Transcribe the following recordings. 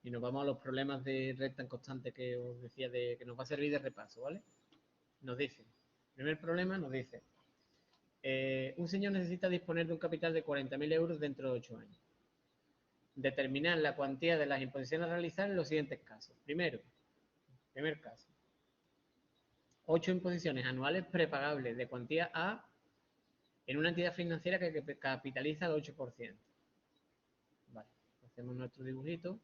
Y nos vamos a los problemas de recta en constante que os decía, que nos va a servir de repaso, ¿vale? Nos dice, primer problema nos dice, un señor necesita disponer de un capital de 40.000 euros dentro de 8 años. Determinar la cuantía de las imposiciones a realizar en los siguientes casos. Primer caso, 8 imposiciones anuales prepagables de cuantía A en una entidad financiera que capitaliza el 8%. Vale, hacemos nuestro dibujito.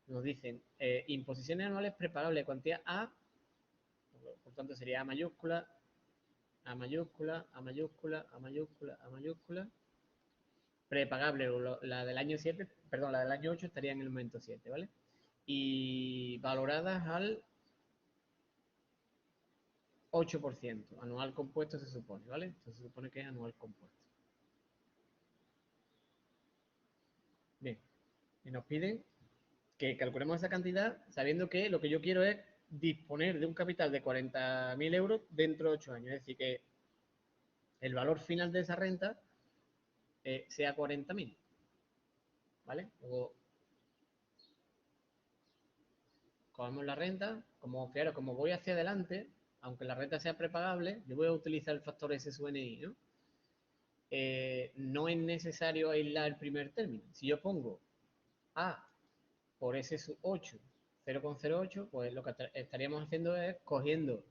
Nos dicen imposiciones anuales prepagables de cuantía A, por tanto sería A mayúscula, A mayúscula, A mayúscula, A mayúscula, A mayúscula. Prepagable, la del año 7, perdón, la del año 8 estaría en el momento 7, ¿vale? Y valoradas al 8%, anual compuesto se supone, ¿vale? Entonces se supone que es anual compuesto. Bien, y nos piden que calculemos esa cantidad sabiendo que lo que yo quiero es disponer de un capital de 40.000 euros dentro de 8 años. Es decir, que el valor final de esa renta sea 40.000. ¿Vale? Luego, cogemos la renta, fijaros, como voy hacia adelante, aunque la renta sea prepagable, yo voy a utilizar el factor S sub NI, ¿no? No es necesario aislar el primer término. Si yo pongo A por S sub 8, 0,08, pues lo que estaríamos haciendo es cogiendo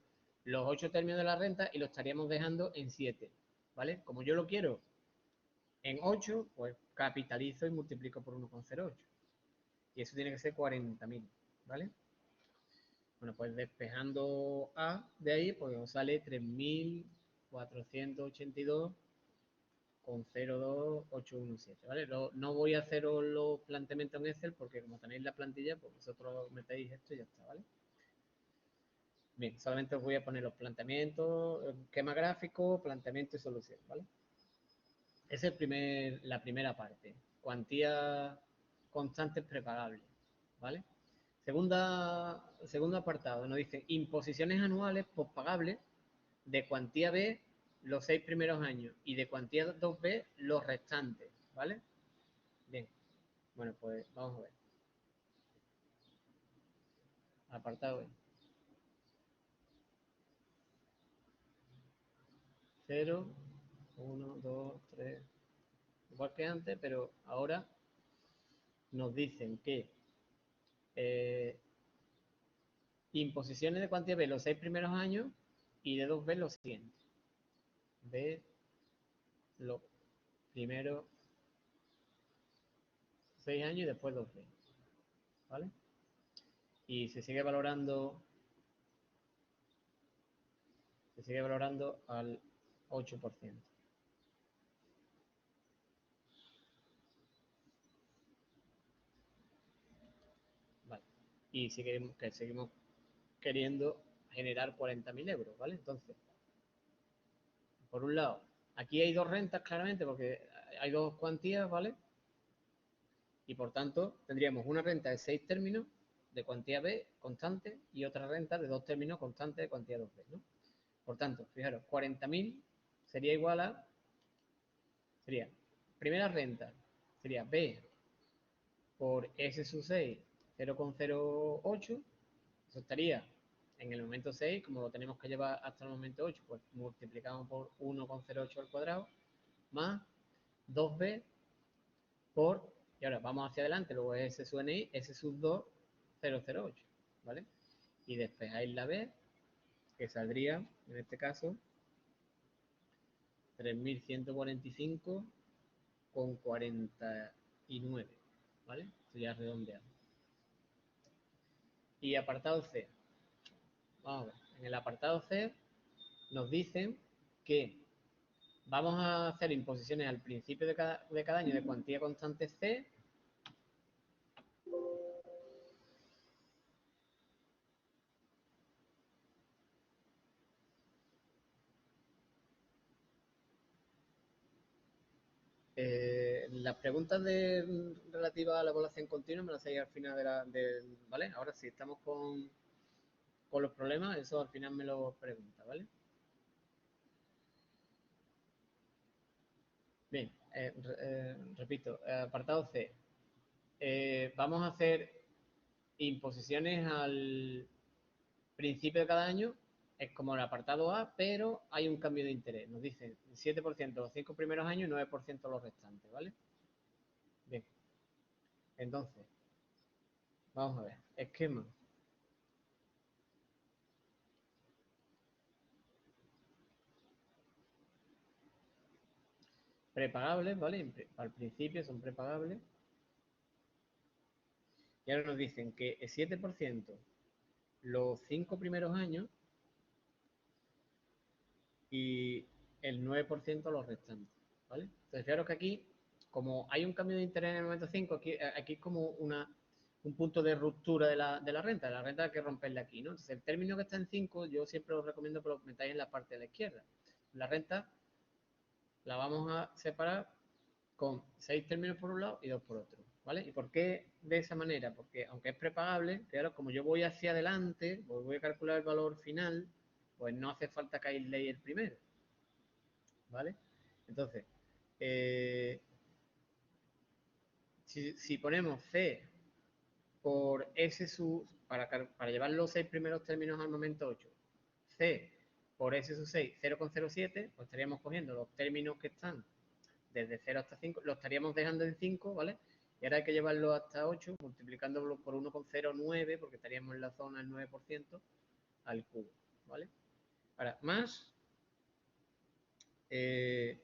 los 8 términos de la renta y lo estaríamos dejando en 7, ¿vale? Como yo lo quiero en 8, pues capitalizo y multiplico por 1,08. Y eso tiene que ser 40.000, ¿vale? Bueno, pues despejando A de ahí, pues nos sale 3.482,02817, ¿vale? No voy a hacer los planteamientos en Excel porque como tenéis la plantilla, pues vosotros metéis esto y ya está, ¿vale? Bien, solamente os voy a poner los planteamientos, esquema gráfico, planteamiento y solución, ¿vale? Esa es la primera parte, cuantía constantes prepagables, ¿vale? Segundo apartado, nos dice imposiciones anuales pospagables de cuantía B los 6 primeros años y de cuantía 2B los restantes, ¿vale? Bien, bueno, pues vamos a ver. Apartado B. 0, 1, 2, 3, igual que antes, pero ahora nos dicen que imposiciones de cuantía B los 6 primeros años y de 2B los siguientes. B los primeros 6 años y después 2B, ¿vale? Y se sigue valorando al 8%. ¿Vale? Y seguimos queriendo generar 40.000 euros, ¿vale? Entonces, por un lado, aquí hay dos rentas claramente porque hay dos cuantías, ¿vale? Y por tanto, tendríamos una renta de 6 términos de cuantía B constante y otra renta de 2 términos constantes de cuantía 2B, ¿no? Por tanto, fijaros, 40.000 sería igual a, sería, primera renta, sería B por S sub 6, 0,08, eso estaría en el momento 6, como lo tenemos que llevar hasta el momento 8, pues multiplicamos por 1,08 al cuadrado, más 2b por, y ahora vamos hacia adelante, luego es S sub NI, S sub 2, 0,08, ¿vale? Y despejáis la B, que saldría, en este caso, 3.145,49, ¿vale? Esto ya redondeado. Y apartado C. Vamos a ver. En el apartado C nos dicen que vamos a hacer imposiciones al principio de cada año de cuantía constante C. Las preguntas relativas a la evaluación continua me las hacéis al final ¿vale? Ahora sí, estamos con con los problemas, eso al final me lo pregunta, ¿vale? Bien, repito, apartado C. Vamos a hacer imposiciones al principio de cada año, es como el apartado A, pero hay un cambio de interés. Nos dicen 7% los 5 primeros años y 9% los restantes, ¿vale? Bien, entonces, vamos a ver. Esquema. Prepagables, ¿vale? Al principio son prepagables. Y ahora nos dicen que el 7% los 5 primeros años y el 9% los restantes, ¿vale? Entonces, fijaros que aquí, como hay un cambio de interés en el momento 5, aquí es como un punto de ruptura de la renta. De la renta hay que romperla aquí, ¿no? Entonces, el término que está en 5, yo siempre os recomiendo que lo metáis en la parte de la izquierda. La renta la vamos a separar con 6 términos por un lado y 2 por otro, ¿vale? ¿Y por qué de esa manera? Porque aunque es prepagable, claro, como yo voy hacia adelante, pues voy a calcular el valor final, pues no hace falta que aisléis el primero, ¿vale? Entonces, eh, si ponemos C por S sub, para llevar los 6 primeros términos al momento 8, C por S sub 6, 0,07, pues estaríamos cogiendo los términos que están desde 0 hasta 5, lo estaríamos dejando en 5, ¿vale? Y ahora hay que llevarlo hasta 8, multiplicándolo por 1,09, porque estaríamos en la zona del 9% al cubo, ¿vale? Ahora, más C,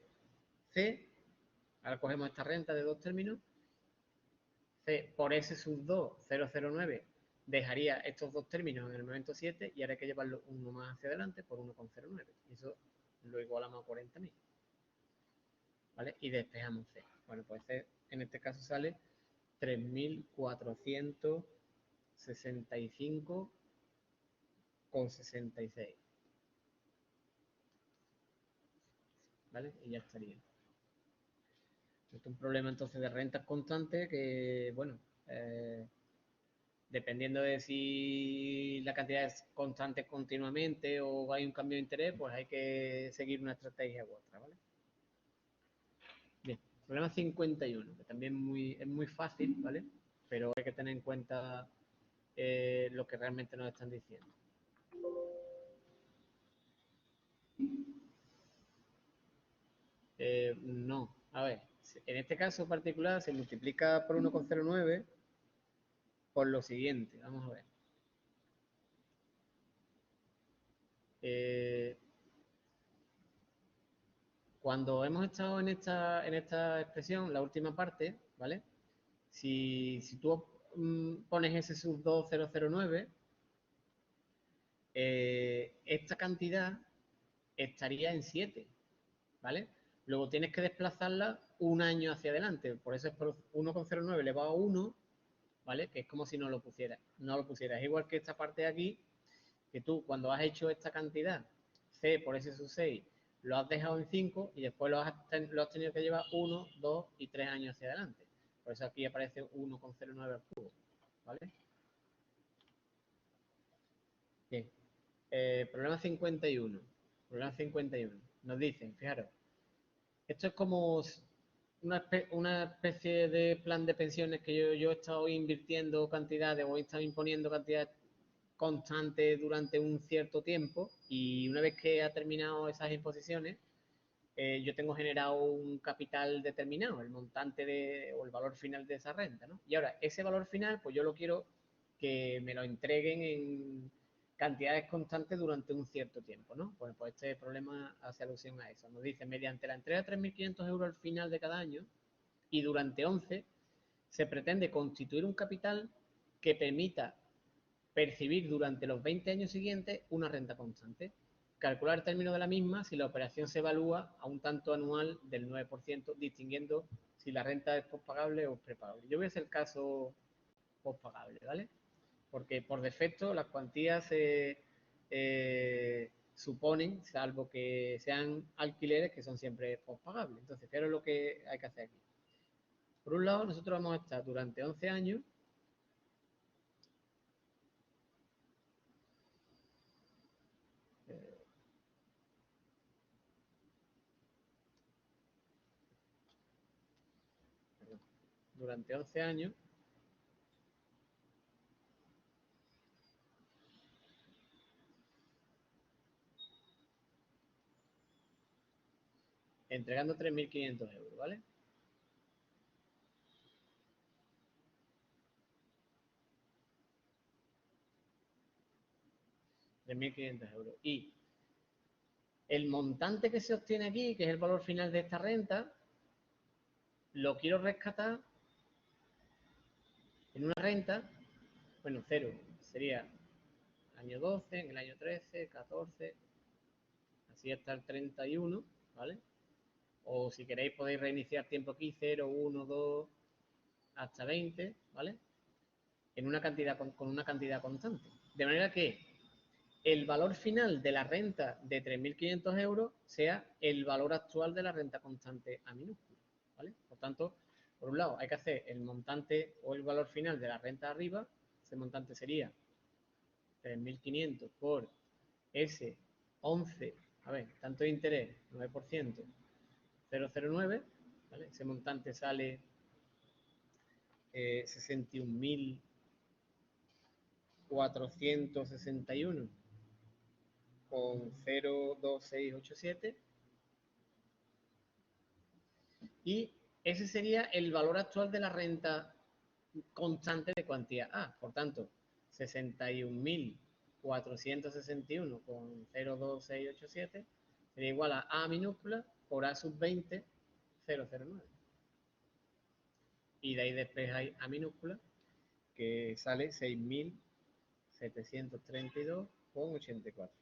ahora cogemos esta renta de dos términos, C por S sub 2, 0,09, dejaría estos dos términos en el momento 7 y ahora hay que llevarlo uno más hacia adelante por 1,09. Y eso lo igualamos a 40.000, ¿vale? Y despejamos C. Bueno, pues C en este caso sale 3.465,66, ¿vale? Y ya estaría. Esto es un problema entonces de rentas constantes que, bueno, dependiendo de si la cantidad es constante continuamente o hay un cambio de interés, pues hay que seguir una estrategia u otra, ¿vale? Bien, problema 51, que también es muy fácil, ¿vale? Pero hay que tener en cuenta lo que realmente nos están diciendo. No, a ver, en este caso particular se multiplica por 1,09 por lo siguiente, vamos a ver. Eh, Cuando hemos estado en esta expresión, la última parte, ¿vale? Si tú pones ese sub 2009, esta cantidad estaría en 7, ¿vale? Luego tienes que desplazarla un año hacia adelante, por eso es por 1,09 elevado a 1, ¿vale? Que es como si no lo pusieras. No lo pusieras. Es igual que esta parte de aquí, que tú cuando has hecho esta cantidad, C por S sub 6, lo has dejado en 5 y después lo has tenido que llevar 1, 2 y 3 años hacia adelante. Por eso aquí aparece 1,09 al cubo, ¿vale? Bien. Problema 51. Problema 51. Nos dicen, fijaros, esto es como una especie de plan de pensiones que yo he estado invirtiendo cantidades o he estado imponiendo cantidades constantes durante un cierto tiempo y una vez que ha terminado esas imposiciones, yo tengo generado un capital determinado, el montante o el valor final de esa renta, ¿no? Y ahora, ese valor final, pues yo lo quiero que me lo entreguen en cantidades constantes durante un cierto tiempo, ¿no? Pues este problema hace alusión a eso. Nos dice, mediante la entrega de 3.500 euros al final de cada año y durante 11, se pretende constituir un capital que permita percibir durante los 20 años siguientes una renta constante. Calcular el término de la misma si la operación se evalúa a un tanto anual del 9%, distinguiendo si la renta es postpagable o prepagable. Yo voy a hacer el caso postpagable, ¿vale? Porque por defecto las cuantías se suponen, salvo que sean alquileres, que son siempre postpagables. Entonces, ¿qué es lo que hay que hacer aquí? Por un lado, nosotros vamos a estar durante 11 años durante 11 años, entregando 3.500 euros, ¿vale? €3.500. Y el montante que se obtiene aquí, que es el valor final de esta renta, lo quiero rescatar en una renta, bueno, cero, sería año 12, en el año 13, 14, así hasta el 31, ¿vale? O si queréis podéis reiniciar tiempo aquí, 0, 1, 2, hasta 20, ¿vale? En una cantidad con una cantidad constante. De manera que el valor final de la renta de 3.500 euros sea el valor actual de la renta constante a minúscula, ¿vale? Por tanto, por un lado hay que hacer el montante o el valor final de la renta arriba, ese montante sería 3.500 por ese 11, a ver, tanto de interés, 9%, 0,09, ¿vale? Ese montante sale 61.461 con 0,2687 y ese sería el valor actual de la renta constante de cuantía A. Por tanto, 61.461 con 0,2687 sería igual a minúscula por A sub 20, 009. Y de ahí después hay A minúscula, que sale 6.732 con 84.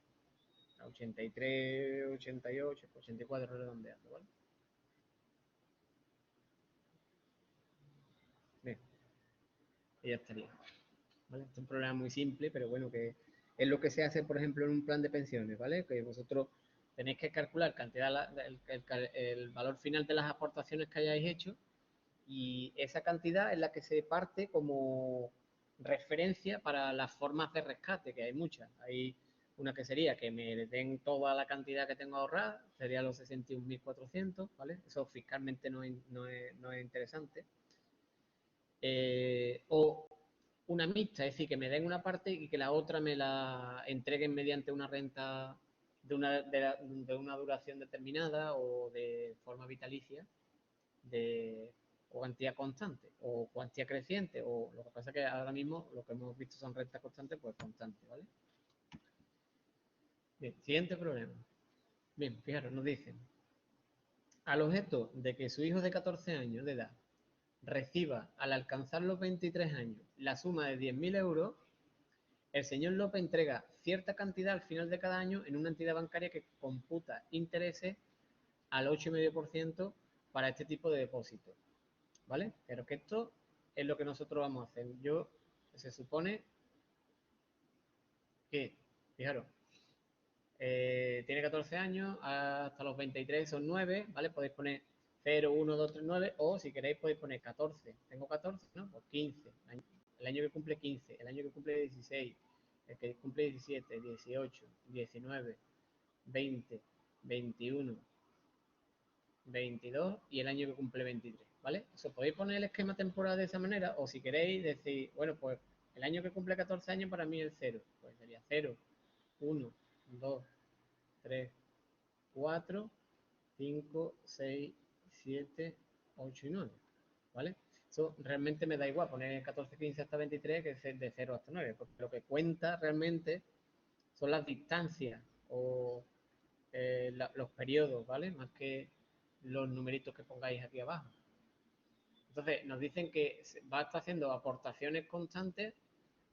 83, 88, 84 redondeando, ¿vale? Bien, y ya estaría. ¿Vale? Este es un problema muy simple, pero bueno, que es lo que se hace, por ejemplo, en un plan de pensiones, ¿vale? Que vosotros tenéis que calcular el valor final de las aportaciones que hayáis hecho y esa cantidad es la que se parte como referencia para las formas de rescate, que hay muchas. Hay una que sería que me den toda la cantidad que tengo ahorrada, sería los 61.400, ¿vale? Eso fiscalmente no es interesante. O una mixta, es decir, que me den una parte y que la otra me la entreguen mediante una renta de una duración determinada o de forma vitalicia o cuantía constante o cuantía creciente, o lo que pasa es que ahora mismo lo que hemos visto son rentas constantes, pues constantes, ¿vale? Bien, siguiente problema. Bien, fijaros, nos dicen, al objeto de que su hijo de 14 años de edad reciba al alcanzar los 23 años la suma de 10.000 euros, el señor López entrega cierta cantidad al final de cada año en una entidad bancaria que computa intereses al 8,5% para este tipo de depósitos, ¿vale? Pero que esto es lo que nosotros vamos a hacer. Se supone que, fijaros, tiene 14 años, hasta los 23 son 9, ¿vale? Podéis poner 0, 1, 2, 3, 9, o si queréis podéis poner 14. Tengo 14, ¿no? Pues 15. El año que cumple 15, el año que cumple 16, el que cumple 17, 18, 19, 20, 21, 22 y el año que cumple 23, ¿vale? Eso podéis poner el esquema temporal de esa manera, o si queréis decir, bueno, pues el año que cumple 14 años para mí es 0, pues sería 0, 1, 2, 3, 4, 5, 6, 7, 8 y 9, ¿vale? Eso realmente me da igual poner 14, 15 hasta 23 que es de 0 hasta 9, porque lo que cuenta realmente son las distancias o los periodos, ¿vale? Más que los numeritos que pongáis aquí abajo. Entonces, nos dicen que va a estar haciendo aportaciones constantes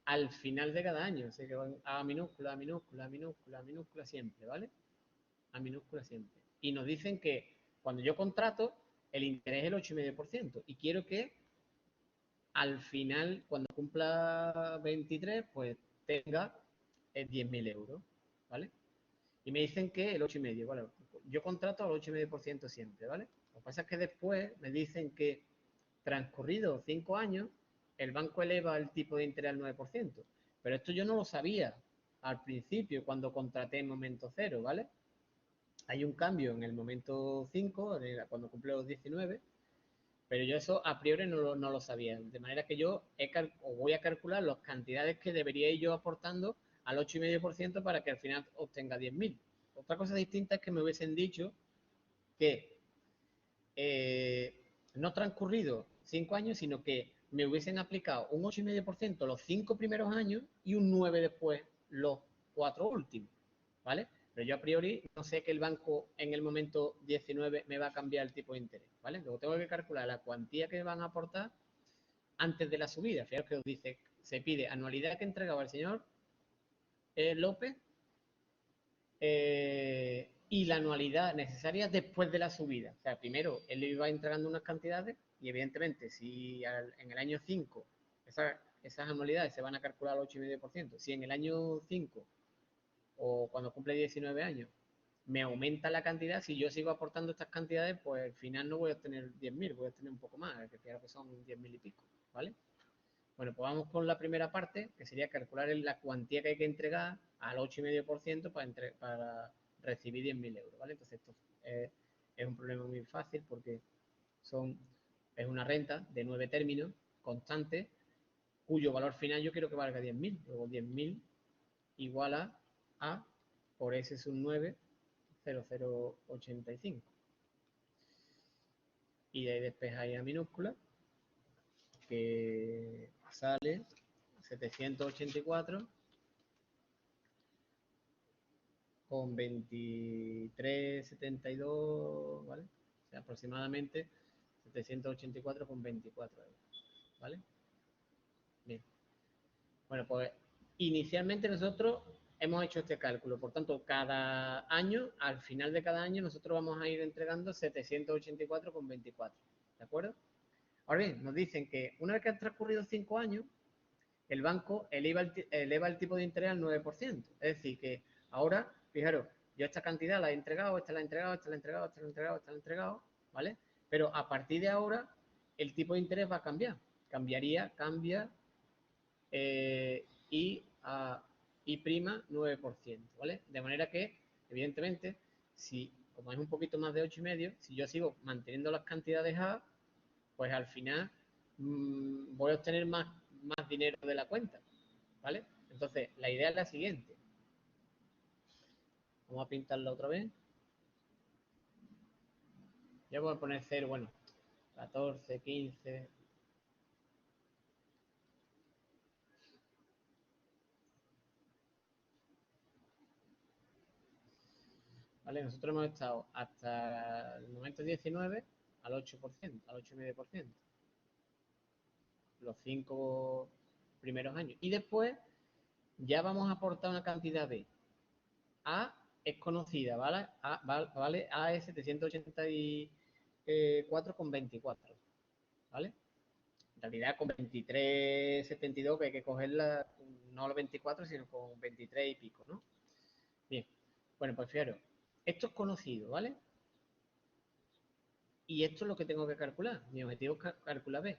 al final de cada año. Así que van a minúscula, a minúscula, a minúscula, a minúscula siempre, ¿vale? A minúscula siempre. Y nos dicen que cuando yo contrato, el interés es el 8,5%. Y quiero que al final, cuando cumpla 23, pues tenga 10.000 euros, ¿vale? Y me dicen que el 8,5%, ¿vale? Yo contrato al 8,5% siempre, ¿vale? Lo que pasa es que después me dicen que transcurridos 5 años, el banco eleva el tipo de interés al 9%. Pero esto yo no lo sabía al principio, cuando contraté en momento cero, ¿vale? Hay un cambio en el momento 5, cuando cumple los 19, Pero yo eso a priori no lo sabía. De manera que yo os voy a calcular las cantidades que debería ir yo aportando al 8,5% para que al final obtenga 10.000. Otra cosa distinta es que me hubiesen dicho que no transcurrido 5 años, sino que me hubiesen aplicado un 8,5% los 5 primeros años y un 9 después los 4 últimos, ¿vale? Pero yo a priori no sé que el banco en el momento 19 me va a cambiar el tipo de interés, ¿vale? Luego tengo que calcular la cuantía que van a aportar antes de la subida. Fijaros que os dice, se pide anualidad que entregaba el señor López y la anualidad necesaria después de la subida. O sea, primero él iba entregando unas cantidades y evidentemente si en el año 5 esas anualidades se van a calcular al 8,5%, si en el año 5 o cuando cumple 19 años me aumenta la cantidad, si yo sigo aportando estas cantidades, pues al final no voy a obtener 10.000, voy a obtener un poco más, que creo que son 10.000 y pico, ¿vale? Bueno, pues vamos con la primera parte, que sería calcular la cuantía que hay que entregar al 8,5% para recibir 10.000 euros, ¿vale? Entonces esto es un problema muy fácil porque es una renta de 9 términos constante cuyo valor final yo quiero que valga 10.000. Luego 10.000 igual a por S sub 9, 0,085. Y de ahí despejáis a minúscula, que sale 784 con 23,72, ¿vale? O sea, aproximadamente 784 con 24 euros, ¿vale? Bien. Bueno, pues inicialmente nosotros hemos hecho este cálculo, por tanto, cada año, al final de cada año, nosotros vamos a ir entregando 784 con 24, ¿de acuerdo? Ahora bien, nos dicen que una vez que han transcurrido 5 años, el banco eleva el tipo de interés al 9%. Es decir, que ahora, fijaros, yo esta cantidad la he entregado, esta la he entregado, esta la he entregado, esta la he entregado, esta la he entregado, ¿vale? Pero a partir de ahora, el tipo de interés va a cambiar. Cambia y a I prima 9%, ¿vale? De manera que, evidentemente, si, como es un poquito más de 8,5, si yo sigo manteniendo las cantidades A, pues al final voy a obtener más dinero de la cuenta, ¿vale? Entonces, la idea es la siguiente. Vamos a pintarla otra vez. Ya voy a poner 0, bueno, 14, 15. ¿Vale? Nosotros hemos estado hasta el momento 19 al 8%, al 8,5%. Los 5 primeros años. Y después ya vamos a aportar una cantidad de A es conocida, ¿vale? A es 784,24, ¿vale? En realidad con 23,72 que hay que cogerla, no los 24, sino con 23 y pico, ¿no? Bien, bueno, pues fijaros, esto es conocido, ¿vale? Y esto es lo que tengo que calcular. Mi objetivo es calcular B.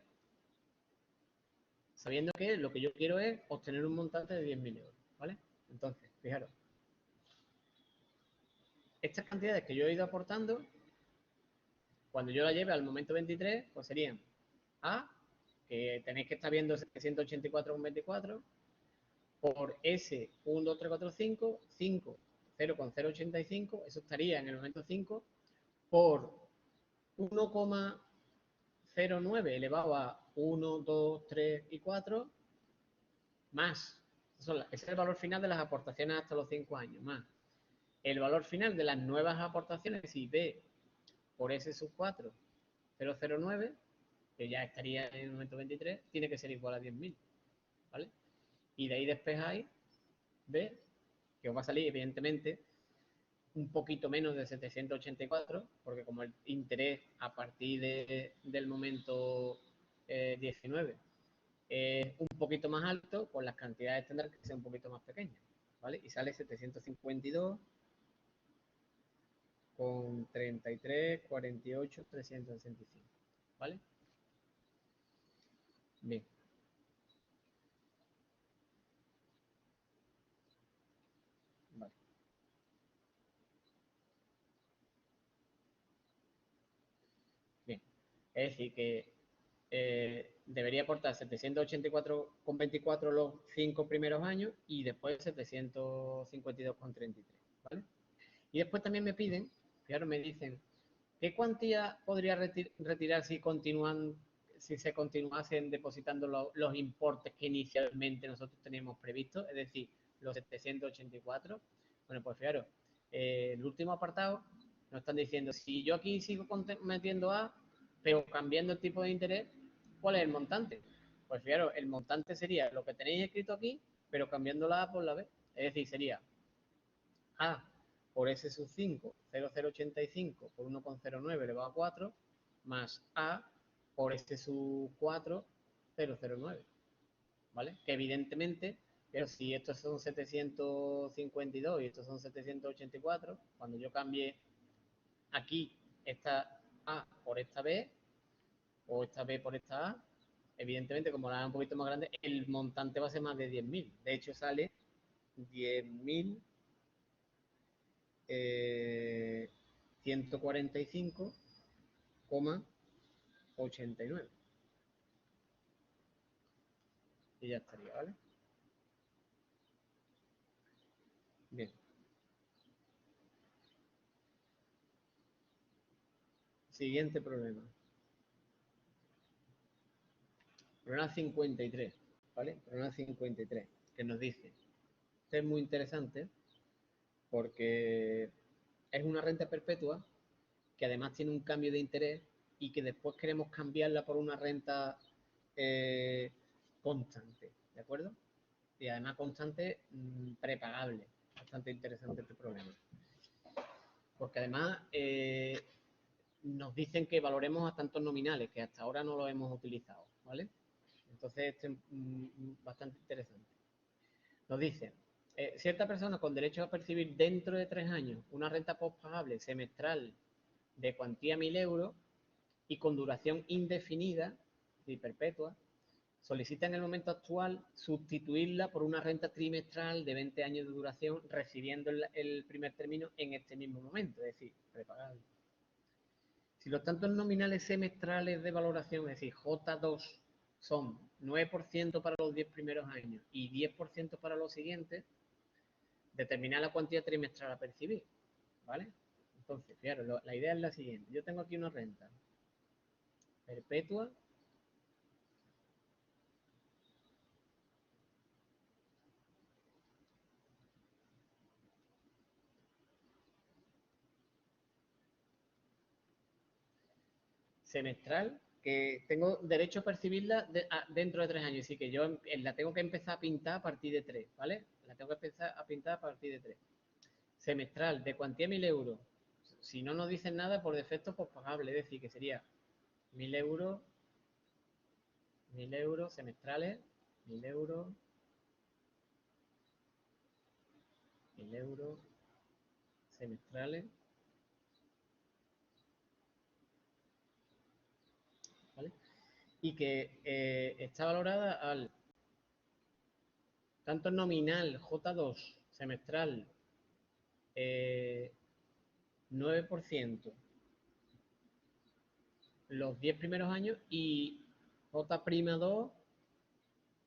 Sabiendo que lo que yo quiero es obtener un montante de 10.000 euros, ¿vale? Entonces, fijaros, estas cantidades que yo he ido aportando, cuando yo la lleve al momento 23, pues serían A, que tenéis que estar viendo 784,24, por S, 1, 2, 3, 4, 5, 5, 0,085, eso estaría en el momento 5, por 1,09 elevado a 1, 2, 3 y 4, más, ese es el valor final de las aportaciones hasta los 5 años, más el valor final de las nuevas aportaciones, si B por S sub 4, 0,09, que ya estaría en el momento 23, tiene que ser igual a 10.000, ¿vale? Y de ahí despejáis B, que os va a salir, evidentemente, un poquito menos de 784, porque como el interés a partir del momento 19 es un poquito más alto, pues las cantidades tendrán que ser un poquito más pequeñas, ¿vale? Y sale 752 con 33, 48, 365, ¿vale? Bien, vale, bien. Es decir, que debería aportar 784,24 los 5 primeros años y después 752,33, ¿vale? Y después también me piden, fijaros, me dicen, ¿qué cuantía podría retirar si se continuasen depositando los importes que inicialmente nosotros teníamos previstos? Es decir, los 784. Bueno, pues fijaros, el último apartado nos están diciendo, si yo aquí sigo metiendo A, pero cambiando el tipo de interés, ¿cuál es el montante? Pues fijaros, el montante sería lo que tenéis escrito aquí, pero cambiando la A por la B. Es decir, sería A por S sub 5, 0,085 por 1,09 elevado a 4, más A por S sub 4, 0,09. ¿Vale? Que evidentemente, pero si estos son 752 y estos son 784, cuando yo cambie aquí esta A por esta B, o esta B por esta A, evidentemente, como la A es un poquito más grande, el montante va a ser más de 10.000. De hecho, sale 10.000 145,89. Y ya estaría, ¿vale? Bien. Siguiente problema. Problema 53, ¿vale? Problema 53, que nos dice, este es muy interesante porque es una renta perpetua que además tiene un cambio de interés y que después queremos cambiarla por una renta constante, ¿de acuerdo? Y además constante prepagable. Bastante interesante este problema. Porque además nos dicen que valoremos a tantos nominales, que hasta ahora no lo hemos utilizado, ¿vale? Entonces, este es bastante interesante. Nos dice, cierta persona con derecho a percibir dentro de 3 años una renta postpagable semestral de cuantía 1.000 euros y con duración indefinida y perpetua, solicita en el momento actual sustituirla por una renta trimestral de 20 años de duración, recibiendo el primer término en este mismo momento, es decir, prepagable. Si los tantos nominales semestrales de valoración, es decir, J2, son 9% para los 10 primeros años y 10% para los siguientes, determinar la cuantía trimestral a percibir, ¿vale? Entonces, claro, la idea es la siguiente. Yo tengo aquí una renta perpetua semestral que tengo derecho a percibirla dentro de 3 años. Así que yo la tengo que empezar a pintar a partir de 3, ¿vale? La tengo que empezar a pintar a partir de 3. Semestral, de cuantía 1.000 euros. Si no nos dicen nada, por defecto, pues pagable. Es decir, que sería 1.000 euros, 1.000 euros semestrales, 1.000 euros, 1.000 euros semestrales, ¿vale? Y que está valorada al tanto nominal J2 semestral 9% los 10 primeros años y J'2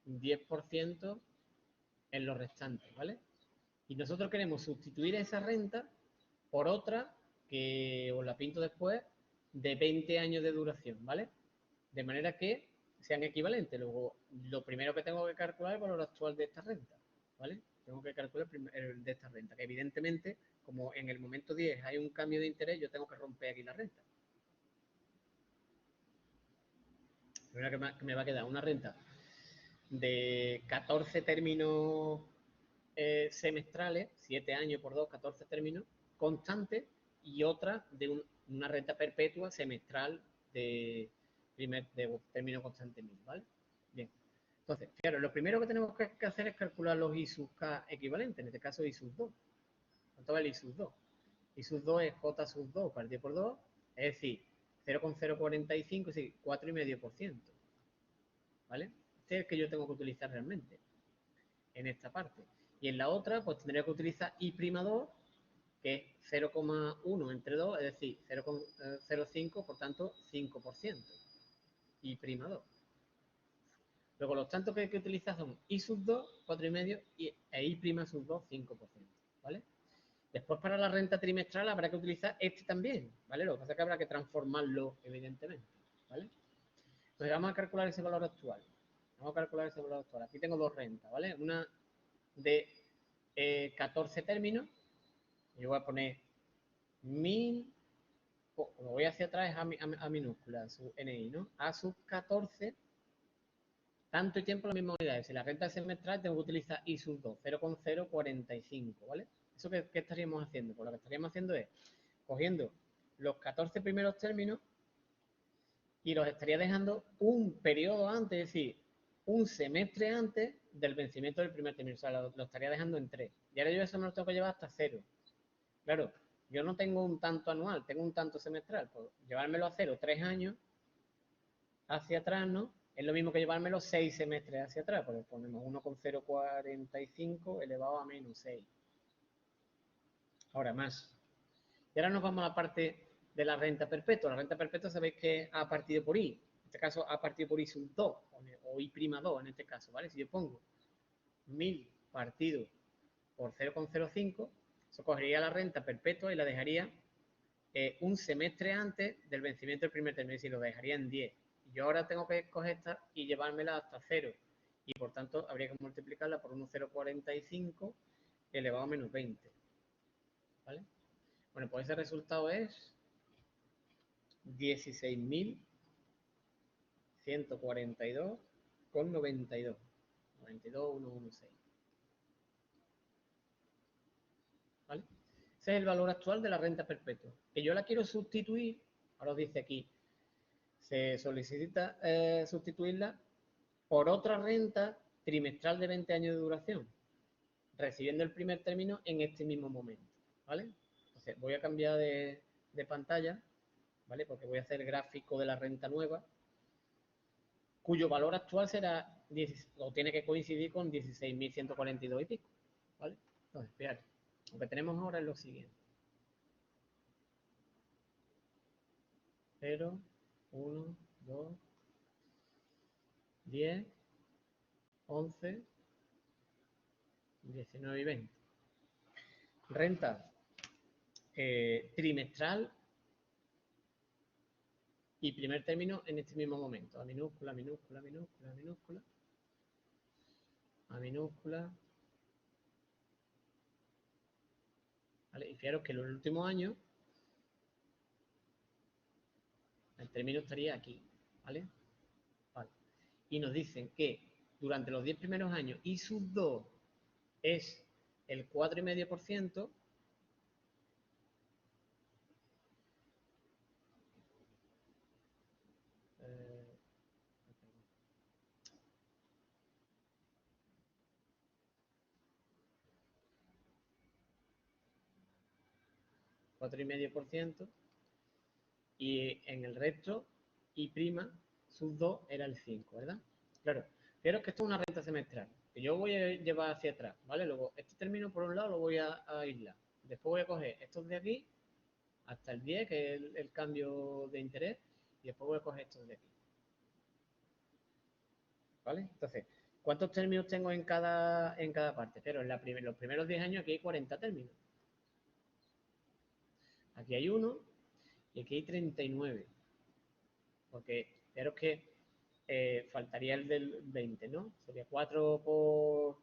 10% en los restantes, ¿vale? Y nosotros queremos sustituir esa renta por otra que os la pinto después de 20 años de duración, ¿vale? De manera que sean equivalentes. Luego, lo primero que tengo que calcular es el valor actual de esta renta, ¿vale? Tengo que calcular el de esta renta, que evidentemente, como en el momento 10 hay un cambio de interés, yo tengo que romper aquí la renta. Primero que me va a quedar una renta de 14 términos semestrales, 7 años por 2, 14 términos, constante, y otra de una renta perpetua semestral de término constante 1.000, ¿vale? Bien. Entonces, claro, lo primero que tenemos que hacer es calcular los I sub K equivalentes, en este caso I sub 2. ¿Cuánto vale I sub 2? I sub 2 es J sub 2 partido por 2, es decir, 0,045, es decir, 4,5%. ¿Vale? Este es el que yo tengo que utilizar realmente en esta parte. Y en la otra, pues tendría que utilizar I'2, que es 0,1 entre 2, es decir, 0,05, por tanto, 5%. Y prima 2. Luego los tantos que hay que utilizar son I sub 2, 4,5, e I prima sub 2, 5%. ¿Vale? Después para la renta trimestral habrá que utilizar este también, ¿vale? Lo que pasa es que habrá que transformarlo, evidentemente, ¿vale? Entonces vamos a calcular ese valor actual. Aquí tengo dos rentas, ¿vale? Una de 14 términos. Yo voy a poner 1000, lo voy hacia atrás es a minúscula, su NI, ¿no? A sub 14, tanto y tiempo la misma unidad. Si la renta es semestral, tengo que utilizar I sub 2, 0,045, ¿vale? ¿Eso qué estaríamos haciendo? Pues lo que estaríamos haciendo es cogiendo los 14 primeros términos y los estaría dejando un periodo antes, es decir, un semestre antes del vencimiento del primer término. O sea, lo estaría dejando en 3. Y ahora yo eso me lo tengo que llevar hasta 0. Claro, yo no tengo un tanto anual, tengo un tanto semestral. Pues llevármelo a 0 3 años hacia atrás, ¿no? Es lo mismo que llevármelo 6 semestres hacia atrás. Pues ponemos 1,045 elevado a menos 6. Ahora más. Y ahora nos vamos a la parte de la renta perpetua. La renta perpetua sabéis que es A partido por I. En este caso, A partido por I sub 2, o I prima 2 en este caso, ¿vale? Si yo pongo 1000 partido por 0,05, eso cogería la renta perpetua y la dejaría un semestre antes del vencimiento del primer término, es decir, lo dejaría en 10. Yo ahora tengo que coger esta y llevármela hasta 0. Y por tanto, habría que multiplicarla por 1,045 elevado a menos 20. ¿Vale? Bueno, pues ese resultado es 16.142,92. 92,116. ¿Vale? Ese es el valor actual de la renta perpetua. Que yo la quiero sustituir, ahora os dice aquí, se solicita sustituirla por otra renta trimestral de 20 años de duración, recibiendo el primer término en este mismo momento. ¿Vale? Entonces voy a cambiar de pantalla, ¿vale? Porque voy a hacer el gráfico de la renta nueva, cuyo valor actual será, o tiene que coincidir con 16.142 y pico. ¿Vale? Entonces, fíjate, lo que tenemos ahora es lo siguiente. 0, 1, 2, 10, 11, 19 y 20. Renta trimestral y primer término en este mismo momento. A minúscula, minúscula, minúscula, minúscula. A minúscula. ¿Vale? Y fijaros que en los últimos años el término estaría aquí. ¿Vale? Vale. Y nos dicen que durante los 10 primeros años I sub 2 es el 4,5%. 4,5%, y en el resto I prima sub 2 era el 5, ¿verdad? Claro, pero que esto es una renta semestral, que yo voy a llevar hacia atrás, ¿vale? Luego, este término por un lado lo voy a aislar. Después voy a coger estos de aquí hasta el 10, que es el cambio de interés, y después voy a coger estos de aquí. ¿Vale? Entonces, ¿cuántos términos tengo en cada parte? Pero en los primeros 10 años aquí hay 40 términos. Aquí hay 1 y aquí hay 39. Porque, pero es que faltaría el del 20, ¿no? Sería 4 por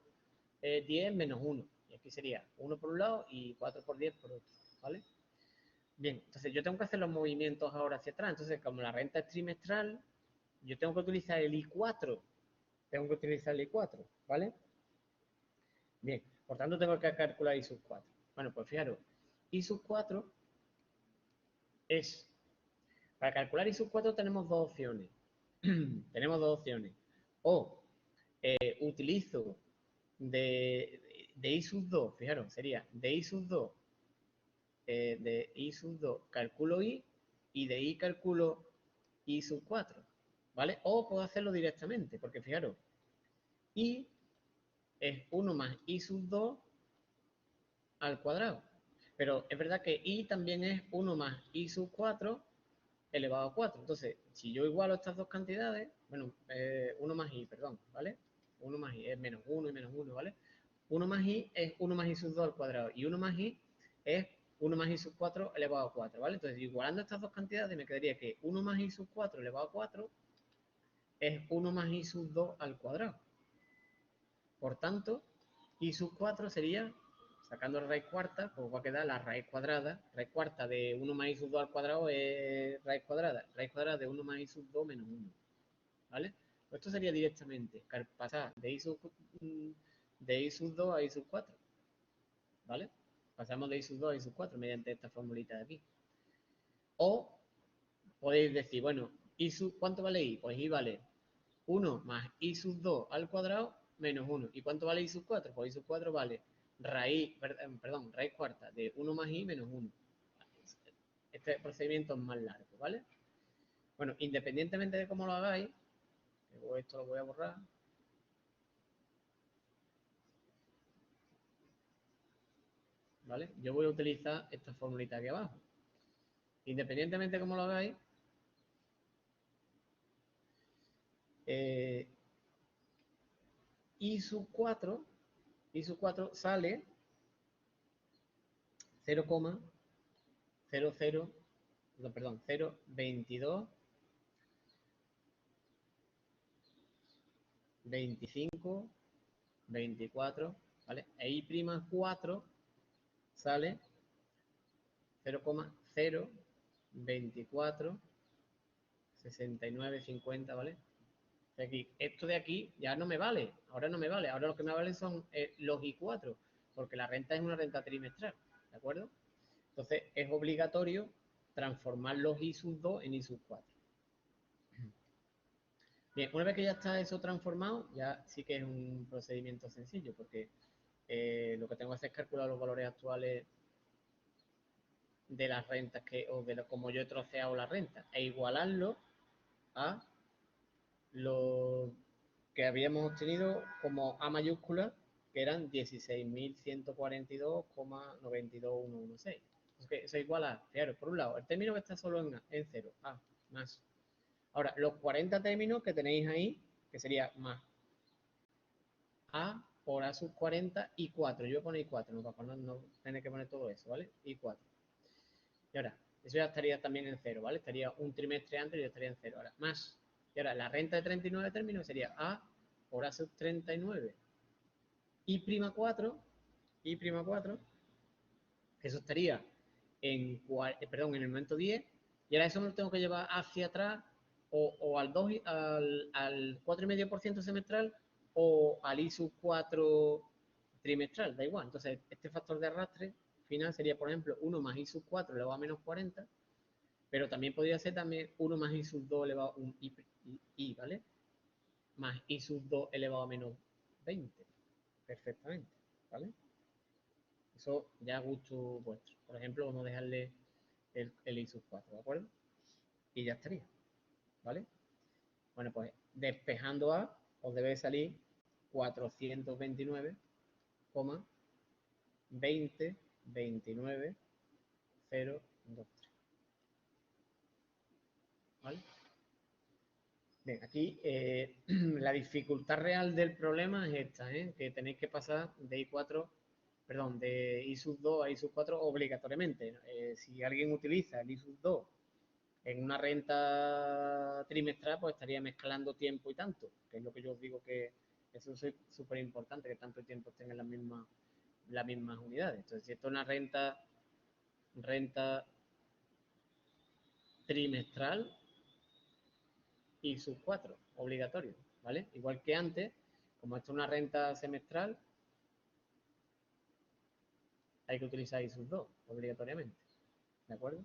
10 menos 1. Y aquí sería 1 por un lado y 4 por 10 por otro, ¿vale? Bien, entonces yo tengo que hacer los movimientos ahora hacia atrás. Entonces, como la renta es trimestral, yo tengo que utilizar el I4. Tengo que utilizar el I4, ¿vale? Bien, por tanto tengo que calcular I sub 4. Bueno, pues fijaros, I sub 4 es, para calcular I sub 4 tenemos dos opciones. Tenemos dos opciones. O utilizo de I sub 2, fijaros, sería de I sub 2, calculo I, y de I calculo I sub 4, ¿vale? O puedo hacerlo directamente, porque fijaros, I es 1 más I sub 2 al cuadrado. Pero es verdad que I también es 1 más I sub 4 elevado a 4. Entonces, si yo igualo estas dos cantidades, bueno, 1 más I, perdón, ¿vale? 1 más I es menos 1 y menos 1, ¿vale? 1 más I es 1 más I sub 2 al cuadrado y 1 más I es 1 más I sub 4 elevado a 4, ¿vale? Entonces, igualando estas dos cantidades, me quedaría que 1 más I sub 4 elevado a 4 es 1 más I sub 2 al cuadrado. Por tanto, I sub 4 sería, sacando la raíz cuarta, pues va a quedar la raíz cuadrada. Raíz cuarta de 1 más I sub 2 al cuadrado es raíz cuadrada. Raíz cuadrada de 1 más I sub 2 menos 1. ¿Vale? Pues esto sería directamente pasar de I sub 2 a I sub 4. ¿Vale? Pasamos de I sub 2 a I sub 4 mediante esta formulita de aquí. O podéis decir, bueno, ¿cuánto vale I? Pues I vale 1 más I sub 2 al cuadrado menos 1. ¿Y cuánto vale I sub 4? Pues I sub 4 vale raíz cuarta de 1 más I menos 1. Este procedimiento es más largo, ¿vale? Bueno, independientemente de cómo lo hagáis, esto lo voy a borrar. ¿Vale? Yo voy a utilizar esta formulita aquí abajo. Independientemente de cómo lo hagáis, I sub 4 sale 0,22 25 24, ¿vale? E I' 4 sale 0,024 69 50, ¿vale? Aquí, esto de aquí ya no me vale, ahora no me vale, ahora lo que me vale son los I4, porque la renta es una renta trimestral, ¿de acuerdo? Entonces es obligatorio transformar los I sub 2 en I sub 4. Bien, una vez que ya está eso transformado, ya sí que es un procedimiento sencillo, porque lo que tengo que hacer es calcular los valores actuales de las rentas o de como yo he troceado la renta, e igualarlo a lo que habíamos obtenido como A mayúscula, que eran 16.142,92116. Eso es igual a, fijaros, por un lado, el término que está solo en 0, A, más. Ahora, los 40 términos que tenéis ahí, que sería más A por A sub 40 y 4. Yo voy a poner I4, no tener que poner todo eso, ¿vale? I4. Y ahora, eso ya estaría también en 0, ¿vale? Estaría un trimestre antes y ya estaría en 0. Ahora, más. Y ahora, la renta de 39 términos sería A por A sub 39 I'4, eso estaría en el momento 10, y ahora eso me lo tengo que llevar hacia atrás o al 4,5% semestral o al I sub 4 trimestral, da igual. Entonces, este factor de arrastre final sería, por ejemplo, 1 más I sub 4 elevado a menos 40, pero también podría ser también 1 más I sub 2 elevado a un I, ¿vale? Más I sub 2 elevado a menos 20, perfectamente, ¿vale? Eso ya a gusto vuestro. Por ejemplo, vamos a dejarle el I sub 4, ¿de acuerdo? Y ya estaría, ¿vale? Bueno, pues despejando A, os debe salir 429,20,29,023. ¿Vale? Bien, aquí la dificultad real del problema es esta, que tenéis que pasar de I sub 2 a I sub 4 obligatoriamente. Si alguien utiliza el I sub 2 en una renta trimestral, pues estaría mezclando tiempo y tanto, que es lo que yo os digo que eso es súper importante, que tanto tiempo estén en las mismas unidades. Entonces, si esto es una renta trimestral, I sub 4, obligatorio, ¿vale? Igual que antes, como esto es una renta semestral, hay que utilizar I sub 2, obligatoriamente, ¿de acuerdo?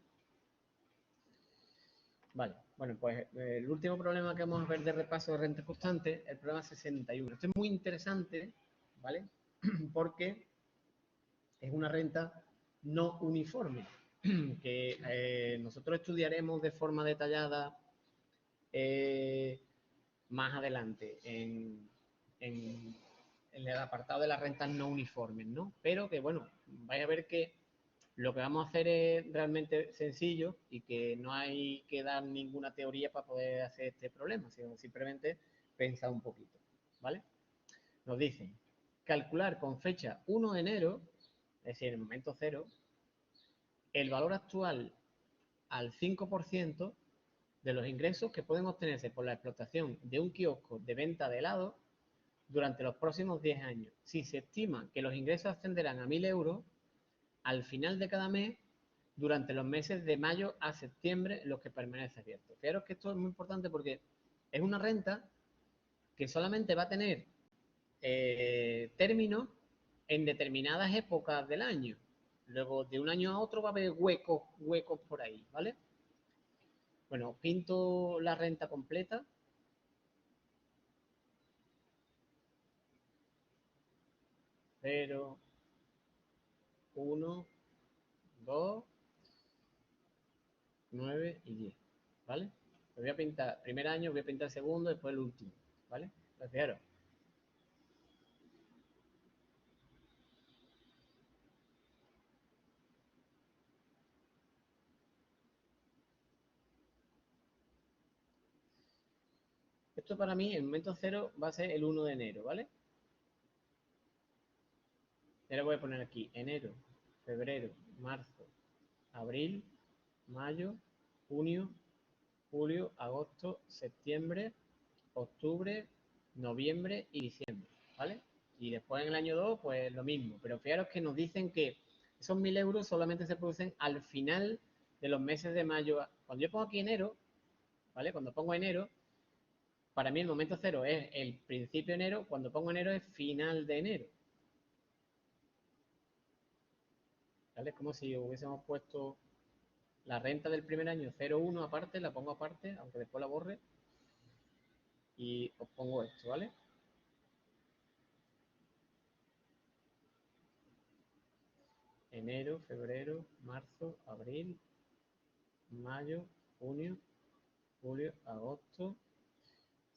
Vale, bueno, pues el último problema que vamos a ver de repaso de renta constante, el problema 61. Esto es muy interesante, ¿vale? Porque es una renta no uniforme, que nosotros estudiaremos de forma detallada más adelante en el apartado de las rentas no uniformes, ¿no? Pero que, bueno, vais a ver que Lo que vamos a hacer es realmente sencillo y que no hay que dar ninguna teoría para poder hacer este problema, sino simplemente pensar un poquito, ¿vale? Nos dicen, calcular con fecha 1 de enero, es decir, en el momento cero, el valor actual al 5% de los ingresos que pueden obtenerse por la explotación de un kiosco de venta de helado durante los próximos 10 años. Si se estima que los ingresos ascenderán a 1.000 euros al final de cada mes durante los meses de mayo a septiembre los que permanece abierto. Fijaros que esto es muy importante porque es una renta que solamente va a tener término en determinadas épocas del año. Luego, de un año a otro va a haber huecos por ahí, ¿vale? Bueno, pinto la renta completa. Cero, 1, 2, 9 y 10, ¿vale? Lo voy a pintar primer año, voy a pintar segundo, después el último, ¿vale? Entonces, fijaros. Esto para mí, el momento cero, va a ser el 1 de enero, ¿vale? Ahora voy a poner aquí enero, febrero, marzo, abril, mayo, junio, julio, agosto, septiembre, octubre, noviembre y diciembre, ¿vale? Y después en el año 2, pues lo mismo. Pero fijaros que nos dicen que esos 1.000 euros solamente se producen al final de los meses de mayo. Cuando yo pongo aquí enero, ¿vale? Cuando pongo enero, para mí el momento cero es el principio de enero, cuando pongo enero es final de enero. ¿Vale? Es como si hubiésemos puesto la renta del primer año 0,1 aparte, la pongo aparte, aunque después la borre. Y os pongo esto, ¿vale? Enero, febrero, marzo, abril, mayo, junio, julio, agosto,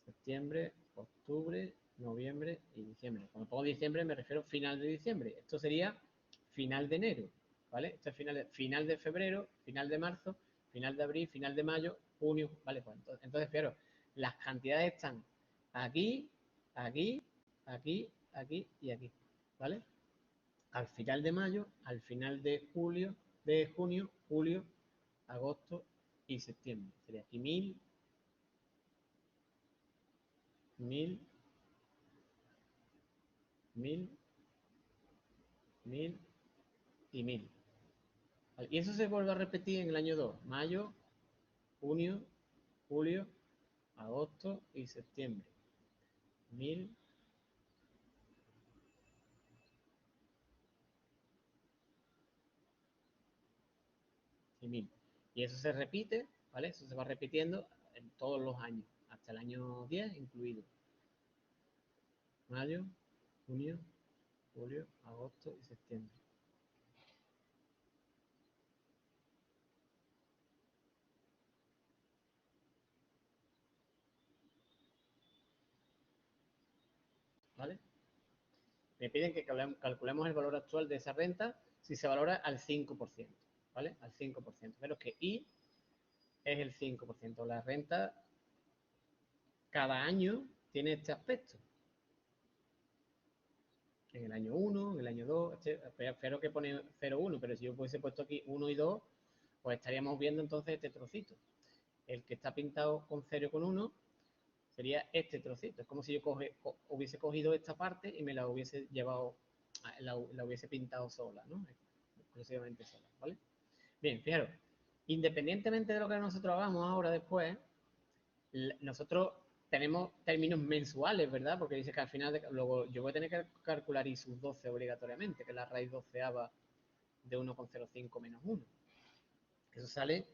septiembre, octubre, noviembre y diciembre. Cuando pongo diciembre me refiero a final de diciembre. Esto sería final de enero, ¿vale? Esto es final de febrero, final de marzo, final de abril, final de mayo, junio, ¿vale? Pues entonces, pero las cantidades están aquí, aquí, aquí, aquí y aquí, ¿vale? Al final de mayo, al final de julio, de junio, julio, agosto y septiembre. Sería aquí 1.000, 1.000, 1.000, 1.000 y 1.000. Y eso se vuelve a repetir en el año 2, mayo, junio, julio, agosto y septiembre. 1.000 y 1.000. Y eso se repite, ¿vale? Eso se va repitiendo en todos los años, hasta el año 10 incluido. Mayo, junio, julio, agosto y septiembre. ¿Vale? Me piden que calculemos el valor actual de esa renta si se valora al 5%, ¿vale? Al 5%. Pero es que I es el 5%. La renta cada año tiene este aspecto. En el año 1, en el año 2, espero que pone 0,1, pero si yo hubiese puesto aquí 1 y 2, pues estaríamos viendo entonces este trocito. El que está pintado con 0 y con 1 sería este trocito. Es como si yo hubiese cogido esta parte y me la hubiese llevado, la hubiese pintado sola, ¿no? Exclusivamente sola, ¿vale? Bien, fijaros, independientemente de lo que nosotros hagamos ahora después, nosotros tenemos términos mensuales, ¿verdad? Porque dice que al final, luego yo voy a tener que calcular I sub 12 obligatoriamente, que es la raíz doceava de 1,05 menos 1. Eso sale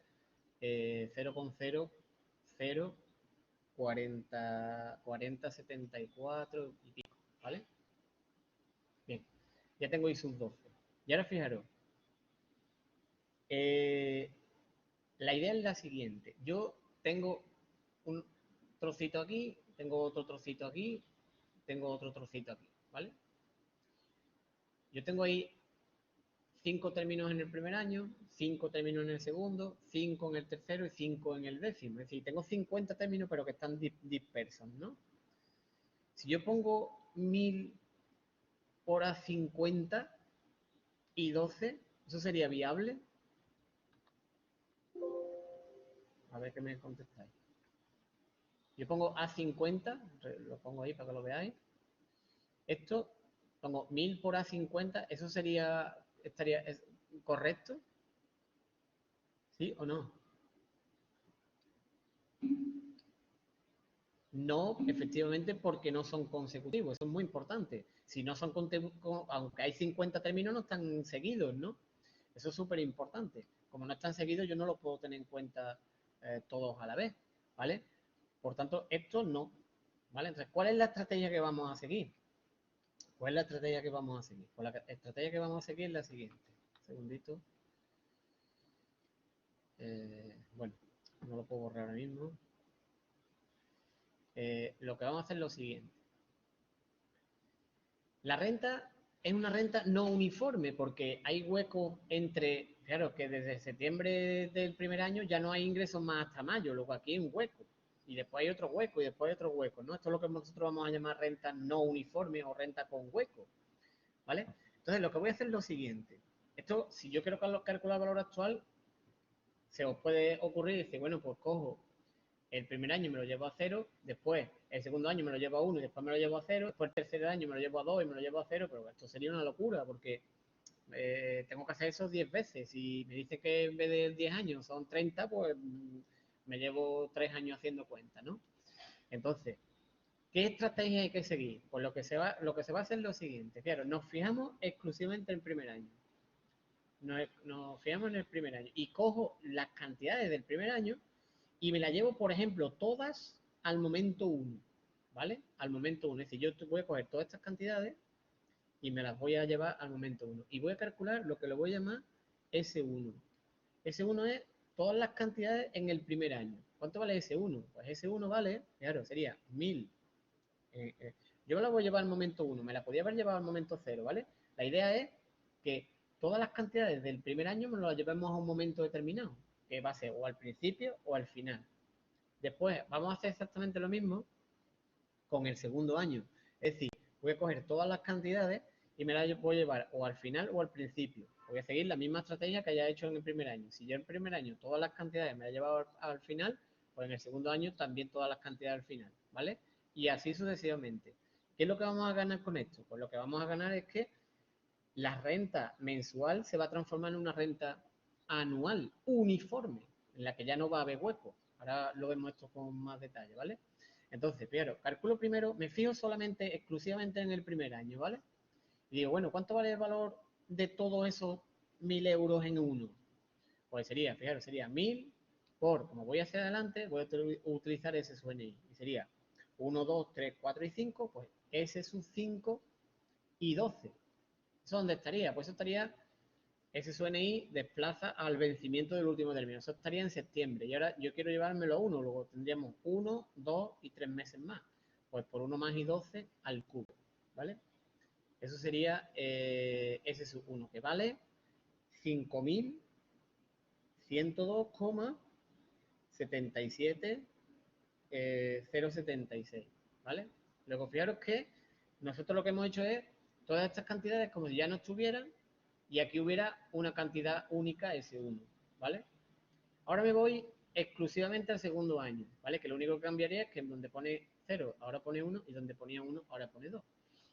0,04074 y pico, ¿vale? Bien, ya tengo I sub 12. Y ahora fijaros, eh, la idea es la siguiente. Yo tengo un trocito aquí, tengo otro trocito aquí, tengo otro trocito aquí, ¿vale? Yo tengo ahí 5 términos en el primer año, 5 términos en el segundo, 5 en el tercero y 5 en el décimo. Es decir, tengo 50 términos, pero que están dispersos, ¿no? Si yo pongo 1000 por A50 y 12, ¿eso sería viable? A ver qué me contestáis. Yo pongo A50, lo pongo ahí para que lo veáis. Esto, pongo 1000 por A50, ¿eso estaría correcto? ¿Sí o no? No, efectivamente, porque no son consecutivos. Eso es muy importante. Si no son consecutivos, aunque hay 50 términos, no están seguidos, ¿no? Eso es súper importante. Como no están seguidos, yo no los puedo tener en cuenta todos a la vez, ¿vale? Por tanto, esto no, ¿vale? Entonces, ¿cuál es la estrategia que vamos a seguir? ¿Cuál es la estrategia que vamos a seguir? Pues la estrategia que vamos a seguir es la siguiente. Un segundito. Bueno, no lo puedo borrar ahora mismo. Lo que vamos a hacer es lo siguiente. La renta es una renta no uniforme porque hay huecos entre, claro, que desde septiembre del primer año ya no hay ingresos más hasta mayo, luego aquí hay un hueco y después hay otro hueco y después hay otro hueco, ¿no? Esto es lo que nosotros vamos a llamar renta no uniforme o renta con hueco, ¿vale? Entonces lo que voy a hacer es lo siguiente. Esto, si yo quiero calcular el valor actual, se os puede ocurrir y decir, bueno, pues cojo el primer año me lo llevo a 0, después el segundo año me lo llevo a 1 y después me lo llevo a 0, después el tercer año me lo llevo a 2 y me lo llevo a 0, pero esto sería una locura porque tengo que hacer eso 10 veces. Si me dice que en vez de 10 años son 30, pues me llevo 3 años haciendo cuenta, ¿no? Entonces, ¿qué estrategia hay que seguir? Pues lo que se va a hacer es lo siguiente. Claro, nos fijamos exclusivamente en el primer año. Nos fijamos en el primer año y cojo las cantidades del primer año y me la llevo, por ejemplo, todas al momento 1, ¿vale? Al momento 1. Es decir, yo voy a coger todas estas cantidades y me las voy a llevar al momento 1. Y voy a calcular lo que le voy a llamar S1. S1 es todas las cantidades en el primer año. ¿Cuánto vale S1? Pues S1 vale, claro, sería 1000. Yo me la voy a llevar al momento 1, me la podía haber llevado al momento 0, ¿vale? La idea es que todas las cantidades del primer año me las llevemos a un momento determinado, que va a ser o al principio o al final. Después vamos a hacer exactamente lo mismo con el segundo año. Es decir, voy a coger todas las cantidades y me las voy a llevar o al final o al principio. Voy a seguir la misma estrategia que haya hecho en el primer año. Si yo en el primer año todas las cantidades me las he llevado al final, pues en el segundo año también todas las cantidades al final, ¿vale? Y así sucesivamente. ¿Qué es lo que vamos a ganar con esto? Pues lo que vamos a ganar es que la renta mensual se va a transformar en una renta anual uniforme, en la que ya no va a haber huecos. Ahora lo vemos esto con más detalle, ¿vale? Entonces, primero, calculo primero, me fijo solamente, exclusivamente en el primer año, ¿vale? Y digo, bueno, ¿cuánto vale el valor de todos esos 1000 euros en uno? Pues sería, fijaros, sería 1000 por, como voy hacia adelante, voy a utilizar ese SUNI. Y sería 1, 2, 3, 4 y 5, pues S sub 5 y 12. ¿Eso dónde estaría? Pues eso estaría, ese SUNI desplaza al vencimiento del último término. Eso estaría en septiembre. Y ahora yo quiero llevármelo a 1, luego tendríamos 1, 2 y 3 meses más. Pues por 1 más y 12 al cubo, ¿vale? Eso sería S sub 1, que vale 5.102,77,076, ¿vale? Luego, fijaros que nosotros lo que hemos hecho es todas estas cantidades como si ya no estuvieran y aquí hubiera una cantidad única S1, ¿vale? Ahora me voy exclusivamente al segundo año, ¿vale? Que lo único que cambiaría es que en donde pone 0 ahora pone 1 y donde ponía 1 ahora pone 2.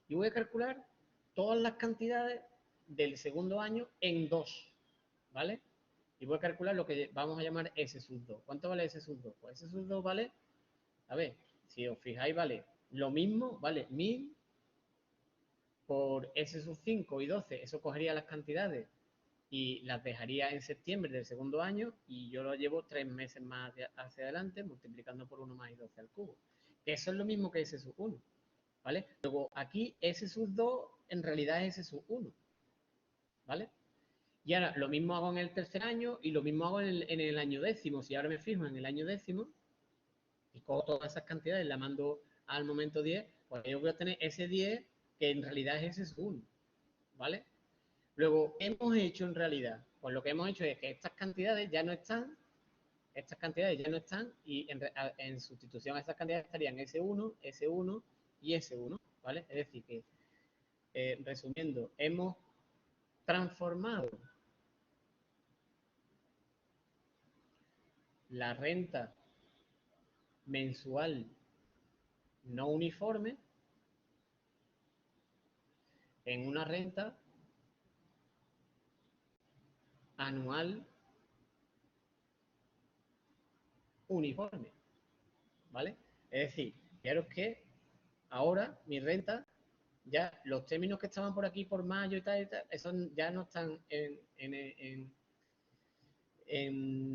Y voy a calcular todas las cantidades del segundo año en 2, ¿vale? Y voy a calcular lo que vamos a llamar S sub 2. ¿Cuánto vale S sub 2? Pues S sub 2 vale, a ver, si os fijáis, vale lo mismo, vale 1000 por S sub 5 y 12. Eso cogería las cantidades y las dejaría en septiembre del segundo año y yo lo llevo 3 meses más hacia adelante multiplicando por 1 más y 12 al cubo. Eso es lo mismo que S sub 1, ¿vale? Luego aquí S sub 2 en realidad es S sub 1, ¿vale? Y ahora lo mismo hago en el tercer año y lo mismo hago en el año décimo. Si ahora me fijo en el año décimo y cojo todas esas cantidades y las mando al momento 10, pues yo voy a tener ese 10 que en realidad es ese 1, ¿vale? Luego, ¿qué hemos hecho en realidad? Pues lo que hemos hecho es que estas cantidades ya no están y en sustitución a estas cantidades estarían S1, S1 y S1, ¿vale? Es decir, que resumiendo, hemos transformado la renta mensual no uniforme en una renta anual uniforme, ¿vale? Es decir, fijaros que ahora mi renta, ya los términos que estaban por aquí por mayo y tal, esos ya no están en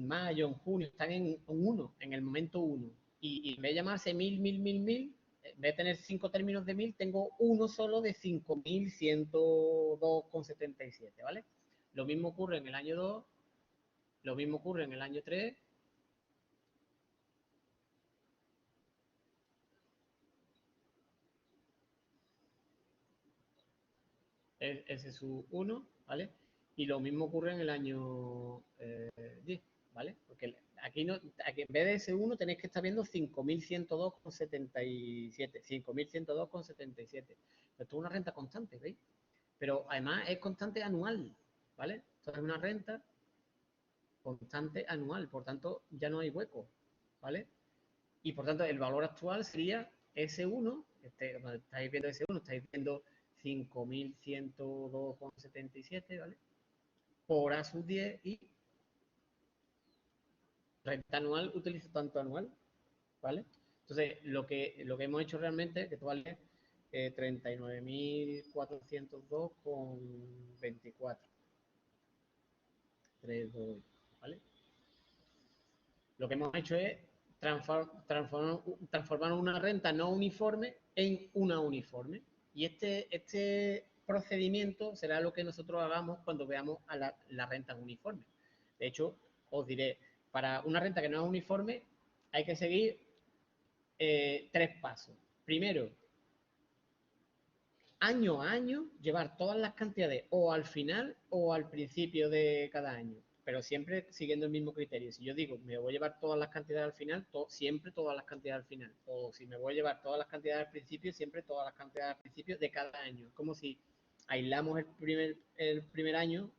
mayo, en junio, están en uno, en el momento uno. Y en vez de llamarse mil, en vez de tener 5 términos de 1000, tengo uno solo de 5102,77, ¿vale? Lo mismo ocurre en el año 2, lo mismo ocurre en el año 3, ese es su 1, ¿vale? Y lo mismo ocurre en el año 10, ¿vale? Porque aquí, no, aquí en vez de ese 1 tenéis que estar viendo 5102,77. 5102,77. Esto es una renta constante, ¿veis? Pero además es constante anual, ¿vale? Esto es una renta constante anual, por tanto ya no hay hueco, ¿vale? Y por tanto el valor actual sería S1, estáis viendo S1, estáis viendo 5102,77, ¿vale? Por A sub 10 y renta anual utilizo tanto anual, ¿vale? Entonces, lo que hemos hecho realmente, que esto vale 39.402,24. 3, 2, ¿vale? Lo que hemos hecho es transformar una renta no uniforme en una uniforme. Y este procedimiento será lo que nosotros hagamos cuando veamos a la renta uniforme. De hecho, os diré, para una renta que no es uniforme hay que seguir 3 pasos. Primero, año a año, llevar todas las cantidades o al final o al principio de cada año, pero siempre siguiendo el mismo criterio. Si yo digo, me voy a llevar todas las cantidades al final, siempre todas las cantidades al final. O si me voy a llevar todas las cantidades al principio, siempre todas las cantidades al principio de cada año. Es como si aislamos el primer año,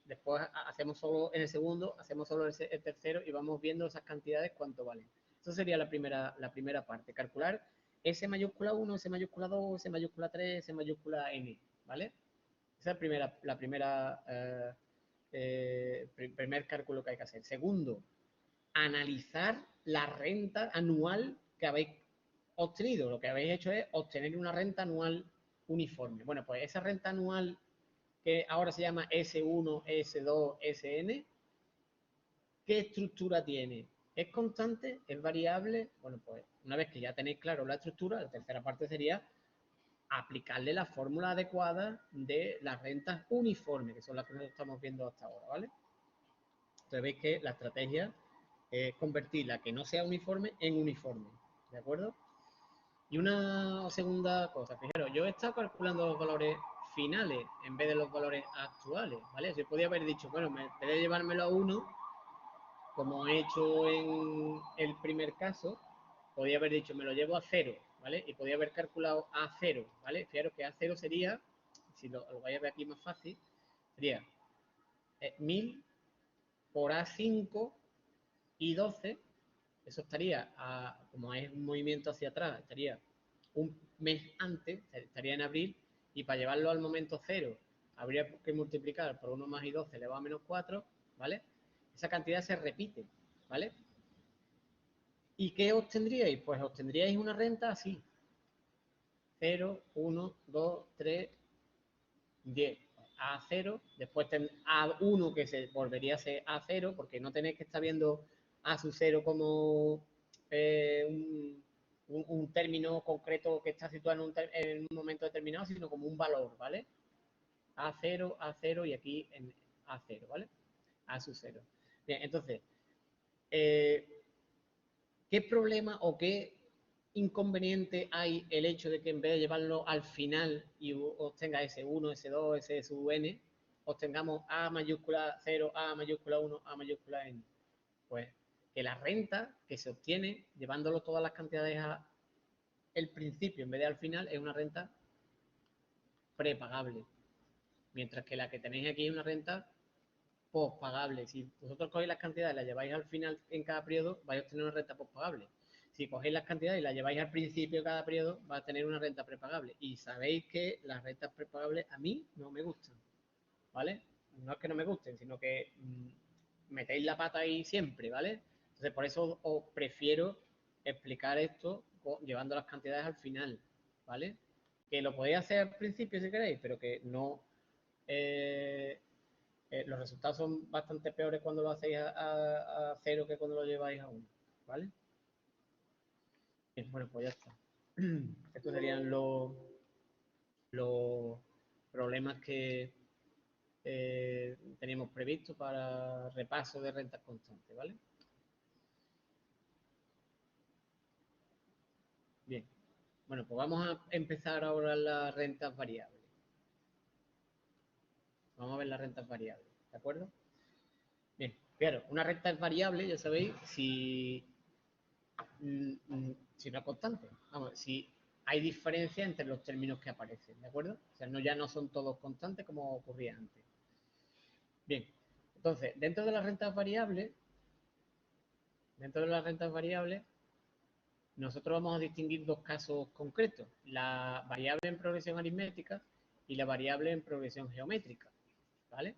después hacemos solo en el segundo, hacemos solo el tercero y vamos viendo esas cantidades cuánto valen. Eso sería la primera parte, calcular S mayúscula 1, S mayúscula 2, S mayúscula 3, S mayúscula N, ¿vale? Esa es primer cálculo que hay que hacer. Segundo, analizar la renta anual que habéis obtenido. Lo que habéis hecho es obtener una renta anual uniforme. Bueno, pues esa renta anual que ahora se llama S1, S2, SN, ¿qué estructura tiene? ¿Es constante? ¿Es variable? Bueno, pues una vez que ya tenéis claro la estructura, la tercera parte sería aplicarle la fórmula adecuada de las rentas uniformes, que son las que nosotros estamos viendo hasta ahora, ¿vale? Entonces veis que la estrategia es convertir la que no sea uniforme en uniforme, ¿de acuerdo? Y una segunda cosa, fijaros, yo he estado calculando los valores finales en vez de los valores actuales, ¿vale? Yo podía haber dicho, bueno, me de llevármelo a 1, como he hecho en el primer caso, podía haber dicho, me lo llevo a 0, ¿vale? Y podía haber calculado a 0, ¿vale? Fijaros que a 0 sería, si lo vais a ver aquí más fácil, sería 1000 por A5 y 12, eso estaría, como es un movimiento hacia atrás, estaría un mes antes, estaría en abril, y para llevarlo al momento 0 habría que multiplicar por 1 más y 12 elevado a menos 4, ¿vale? Esa cantidad se repite, ¿vale? ¿Y qué obtendríais? Pues obtendríais una renta así. 0, 1, 2, 3, 10. A0, después A1 que se volvería a ser A0, porque no tenéis que estar viendo A sub 0 como un término concreto que está situado en un momento determinado, sino como un valor, ¿vale? A0, A0 y aquí en A0, ¿vale? A sub 0. Bien, entonces, eh, ¿qué problema o qué inconveniente hay el hecho de que en vez de llevarlo al final y obtenga S1, S2, S sub n, obtengamos A mayúscula 0, A mayúscula 1, A mayúscula N? Pues que la renta que se obtiene llevándolo todas las cantidades a el principio en vez de al final es una renta prepagable. Mientras que la que tenéis aquí es una renta postpagable. Si vosotros cogéis las cantidades y las lleváis al final en cada periodo, vais a obtener una renta postpagable. Si cogéis las cantidades y las lleváis al principio de cada periodo, vais a tener una renta prepagable. Y sabéis que las rentas prepagables a mí no me gustan, ¿vale? No es que no me gusten, sino que metéis la pata ahí siempre, ¿vale? Entonces, por eso os prefiero explicar esto llevando las cantidades al final, ¿vale? Que lo podéis hacer al principio si queréis, pero que no... los resultados son bastante peores cuando lo hacéis a 0 que cuando lo lleváis a 1, ¿vale? Bien, bueno, pues ya está. Estos serían los problemas que teníamos previsto para repaso de rentas constantes, ¿vale? Bien, bueno, pues vamos a empezar ahora las rentas variables. Vamos a ver las rentas variables, ¿de acuerdo? Bien, claro, una renta es variable, ya sabéis, si no es constante. Vamos, si hay diferencia entre los términos que aparecen, ¿de acuerdo? O sea, no, ya no son todos constantes como ocurría antes. Bien, entonces, dentro de las rentas variables, nosotros vamos a distinguir dos casos concretos, la variable en progresión aritmética y la variable en progresión geométrica, ¿vale?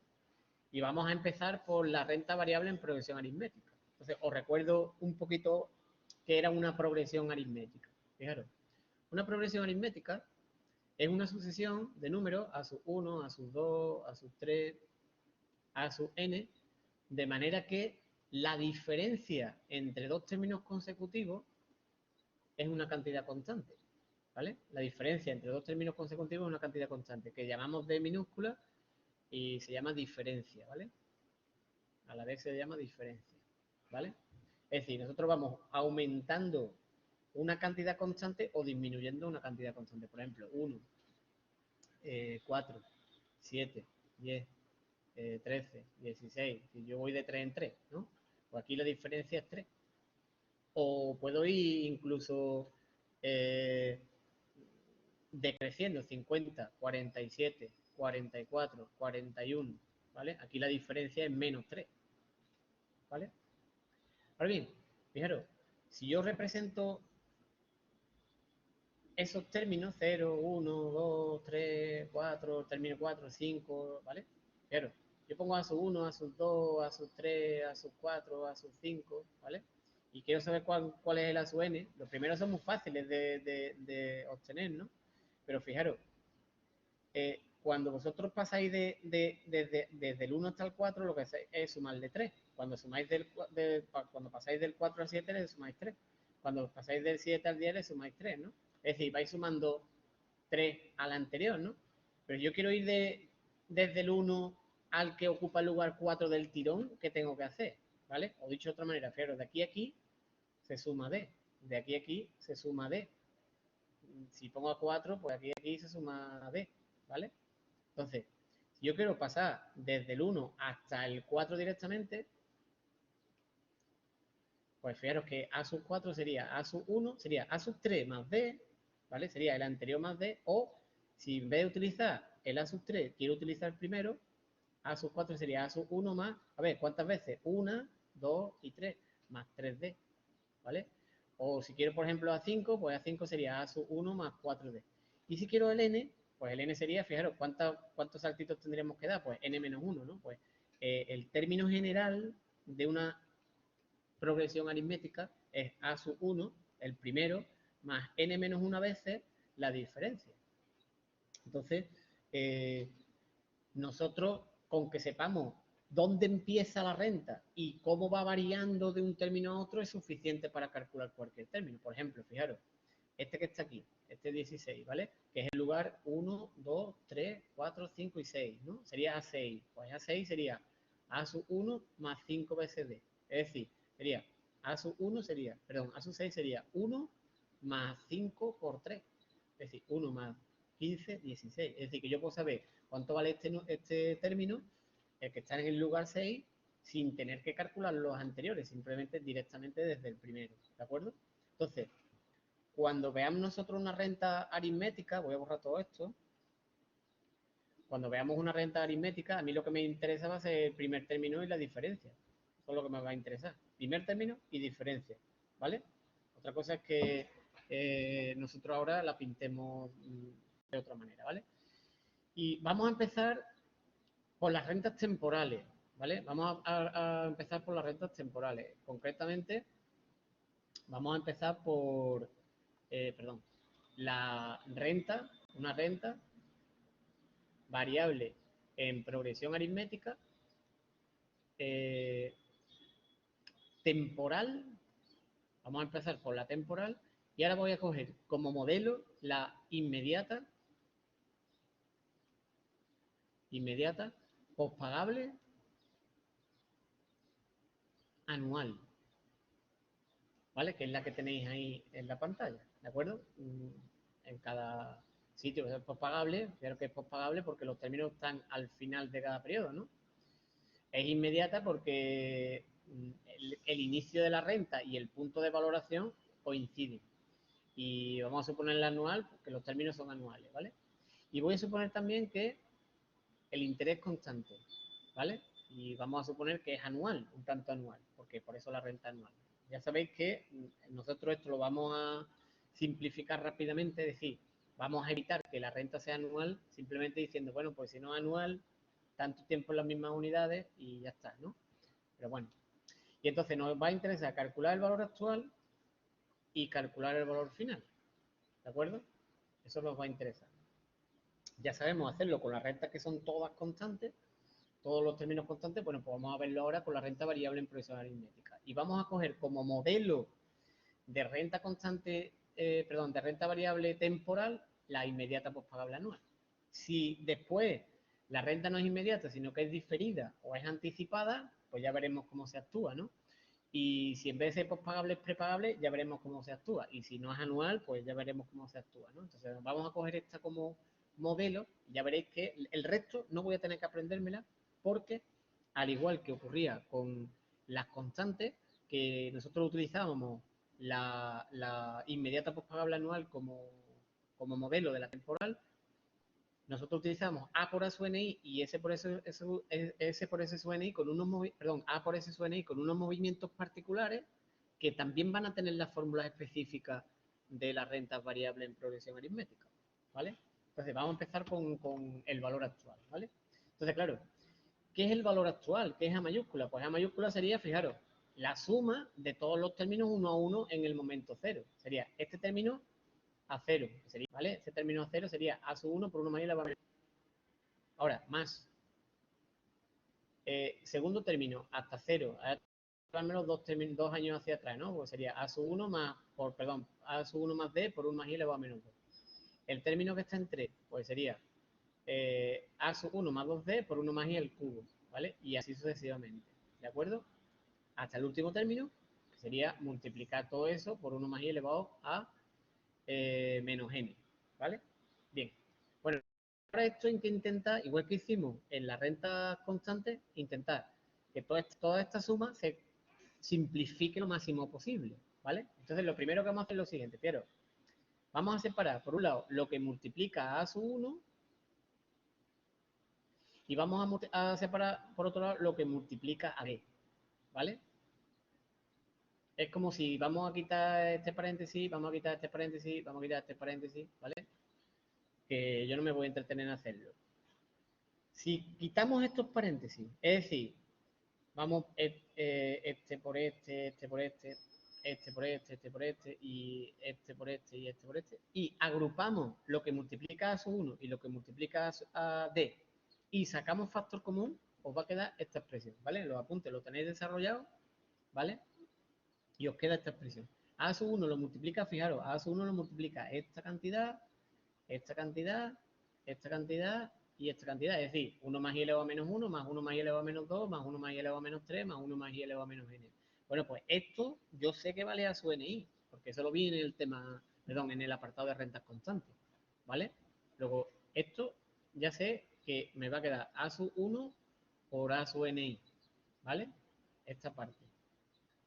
Y vamos a empezar por la renta variable en progresión aritmética. Entonces, os recuerdo un poquito qué era una progresión aritmética. Fijaros, una progresión aritmética es una sucesión de números a sub 1, a sub 2, a sub 3, a sub n, de manera que la diferencia entre dos términos consecutivos es una cantidad constante, ¿vale? La diferencia entre dos términos consecutivos es una cantidad constante, que llamamos d minúscula y se llama diferencia, ¿vale? A la vez se llama diferencia, ¿vale? Es decir, nosotros vamos aumentando una cantidad constante o disminuyendo una cantidad constante. Por ejemplo, 1, 4, 7, 10, 13, 16. Si yo voy de 3 en 3, ¿no? Pues aquí la diferencia es 3. O puedo ir incluso decreciendo 50, 47, 44, 41, ¿vale? Aquí la diferencia es menos 3, ¿vale? Ahora bien, fijaros, si yo represento esos términos, 0, 1, 2, 3, 4, término 4, 5, ¿vale? Fijaros, yo pongo a sub 1, a sub 2, a sub 3, a sub 4, a sub 5, ¿vale? Y quiero saber cuál es el a sub n. Los primeros son muy fáciles de obtener, ¿no? Pero fijaros, cuando vosotros pasáis desde el 1 hasta el 4, lo que hacéis es sumarle 3. Cuando cuando pasáis del 4 al 7, le sumáis 3. Cuando pasáis del 7 al 10, le sumáis 3, ¿no? Es decir, vais sumando 3 al anterior, ¿no? Pero yo quiero ir desde el 1 al que ocupa el lugar 4 del tirón, ¿qué tengo que hacer? ¿Vale? O dicho de otra manera, fijaros, de aquí a aquí se suma D. De aquí a aquí se suma D. Si pongo a 4, pues aquí a aquí se suma D, ¿vale? Entonces, si yo quiero pasar desde el 1 hasta el 4 directamente, pues fijaros que A sub 4 sería A sub 1, sería A sub 3 más D, ¿vale? Sería el anterior más D, o si en vez de utilizar el A sub 3 quiero utilizar el primero, A sub 4 sería A sub 1 más, a ver, ¿cuántas veces? 1, 2 y 3, más 3D, ¿vale? O si quiero, por ejemplo, A5, pues A5 sería A sub 1 más 4D. Y si quiero el N, pues el N sería, fijaros, ¿cuántos saltitos tendríamos que dar? Pues N menos 1, ¿no? Pues el término general de una progresión aritmética es A sub 1, el primero, más N menos 1 veces la diferencia. Entonces, nosotros, con que sepamos dónde empieza la renta y cómo va variando de un término a otro, es suficiente para calcular cualquier término. Por ejemplo, fijaros, este que está aquí, este 16, ¿vale? Que es el lugar 1, 2, 3, 4, 5 y 6, ¿no? Sería A6. Pues A6 sería A sub 1 más 5 veces D. Es decir, sería A sub 1 sería, perdón, A sub 6 sería 1 más 5 por 3. Es decir, 1 más 15, 16. Es decir, que yo puedo saber cuánto vale este término, el que está en el lugar 6, sin tener que calcular los anteriores, simplemente directamente desde el primero, ¿de acuerdo? Entonces, cuando veamos nosotros una renta aritmética, voy a borrar todo esto, cuando veamos una renta aritmética, a mí lo que me interesa va a ser el primer término y la diferencia. Eso es lo que me va a interesar. Primer término y diferencia, ¿vale? Otra cosa es que nosotros ahora la pintemos de otra manera, ¿vale? Y vamos a empezar por las rentas temporales, ¿vale? Vamos a empezar por las rentas temporales. Concretamente, vamos a empezar por, perdón, la renta, una renta variable en progresión aritmética temporal. Vamos a empezar por la temporal y ahora voy a coger como modelo la inmediata pospagable anual, ¿vale? Que es la que tenéis ahí en la pantalla, ¿de acuerdo? En cada sitio es pospagable, creo que es pospagable porque los términos están al final de cada periodo, ¿no? Es inmediata porque el inicio de la renta y el punto de valoración coinciden. Y vamos a suponer el anual porque los términos son anuales, ¿vale? Y voy a suponer también que el interés constante, ¿vale? Y vamos a suponer que es anual, un tanto anual, porque por eso la renta anual. Ya sabéis que nosotros esto lo vamos a simplificar rápidamente, es decir, vamos a evitar que la renta sea anual simplemente diciendo, bueno, pues si no es anual, tanto tiempo en las mismas unidades y ya está, ¿no? Pero bueno. Y entonces nos va a interesar calcular el valor actual y calcular el valor final, ¿de acuerdo? Eso nos va a interesar. Ya sabemos hacerlo con las rentas que son todas constantes, todos los términos constantes, bueno, pues vamos a verlo ahora con la renta variable en progresión aritmética. Y vamos a coger como modelo de renta constante, de renta variable temporal, la inmediata pospagable anual. Si después la renta no es inmediata, sino que es diferida o es anticipada, pues ya veremos cómo se actúa, ¿no? Y si en vez de ser pospagable es prepagable, ya veremos cómo se actúa. Y si no es anual, pues ya veremos cómo se actúa, ¿no? Entonces vamos a coger esta como modelo y ya veréis que el resto no voy a tener que aprendérmela porque, al igual que ocurría con las constantes, que nosotros utilizábamos la inmediata pospagable anual como modelo de la temporal, nosotros utilizamos A por A su NI y S por S su NI con unos A por S su NI con unos movimientos particulares que también van a tener las fórmulas específicas de las rentas variables en progresión aritmética, ¿vale? Entonces vamos a empezar con el valor actual, ¿vale? Entonces, claro, ¿qué es el valor actual? ¿Qué es A mayúscula? Pues A mayúscula sería, fijaros, la suma de todos los términos uno a uno en el momento cero. Sería este término a cero, sería, ¿vale? Ese término a cero sería A sub 1 por 1 más I elevado a menos. Ahora, más. Segundo término, hasta cero. Al menos dos años hacia atrás, ¿no? Pues sería A sub 1 más, A sub 1 más D por 1 más I elevado a menos 2. El término que está en 3, pues sería A sub 1 más 2D por 1 más I al cubo, ¿vale? Y así sucesivamente, ¿de acuerdo? Hasta el último término, que sería multiplicar todo eso por 1 más I elevado a menos n, ¿vale? Bien. Bueno, ahora esto hay que intentar, igual que hicimos en la renta constante, intentar que toda esta suma se simplifique lo máximo posible, ¿vale? Entonces, lo primero que vamos a hacer es lo siguiente, Piero. Vamos a separar, por un lado, lo que multiplica a sub 1 y vamos a separar, por otro lado, lo que multiplica a b, ¿vale? Es como si vamos a quitar este paréntesis, vamos a quitar este paréntesis, vamos a quitar este paréntesis, ¿vale? Que yo no me voy a entretener en hacerlo. Si quitamos estos paréntesis, es decir, vamos este por este por este, este por este por este, y este por este y este por este, y agrupamos lo que multiplica a su 1 y lo que multiplica a D, y sacamos factor común, os va a quedar esta expresión, ¿vale? Los apuntes los tenéis desarrollados, ¿vale? Y os queda esta expresión. A sub 1 lo multiplica, fijaros, A sub 1 lo multiplica esta cantidad, esta cantidad, esta cantidad y esta cantidad. Es decir, 1 más i elevado a menos 1, más 1 más i elevado a menos 2, más 1 más i elevado a menos 3, más 1 más i elevado a menos n. Bueno, pues esto yo sé que vale a su NI, porque eso lo vi en el tema, perdón, en el apartado de rentas constantes, ¿vale? Luego, esto ya sé que me va a quedar A sub 1 por A sub ni, ¿vale? Esta parte.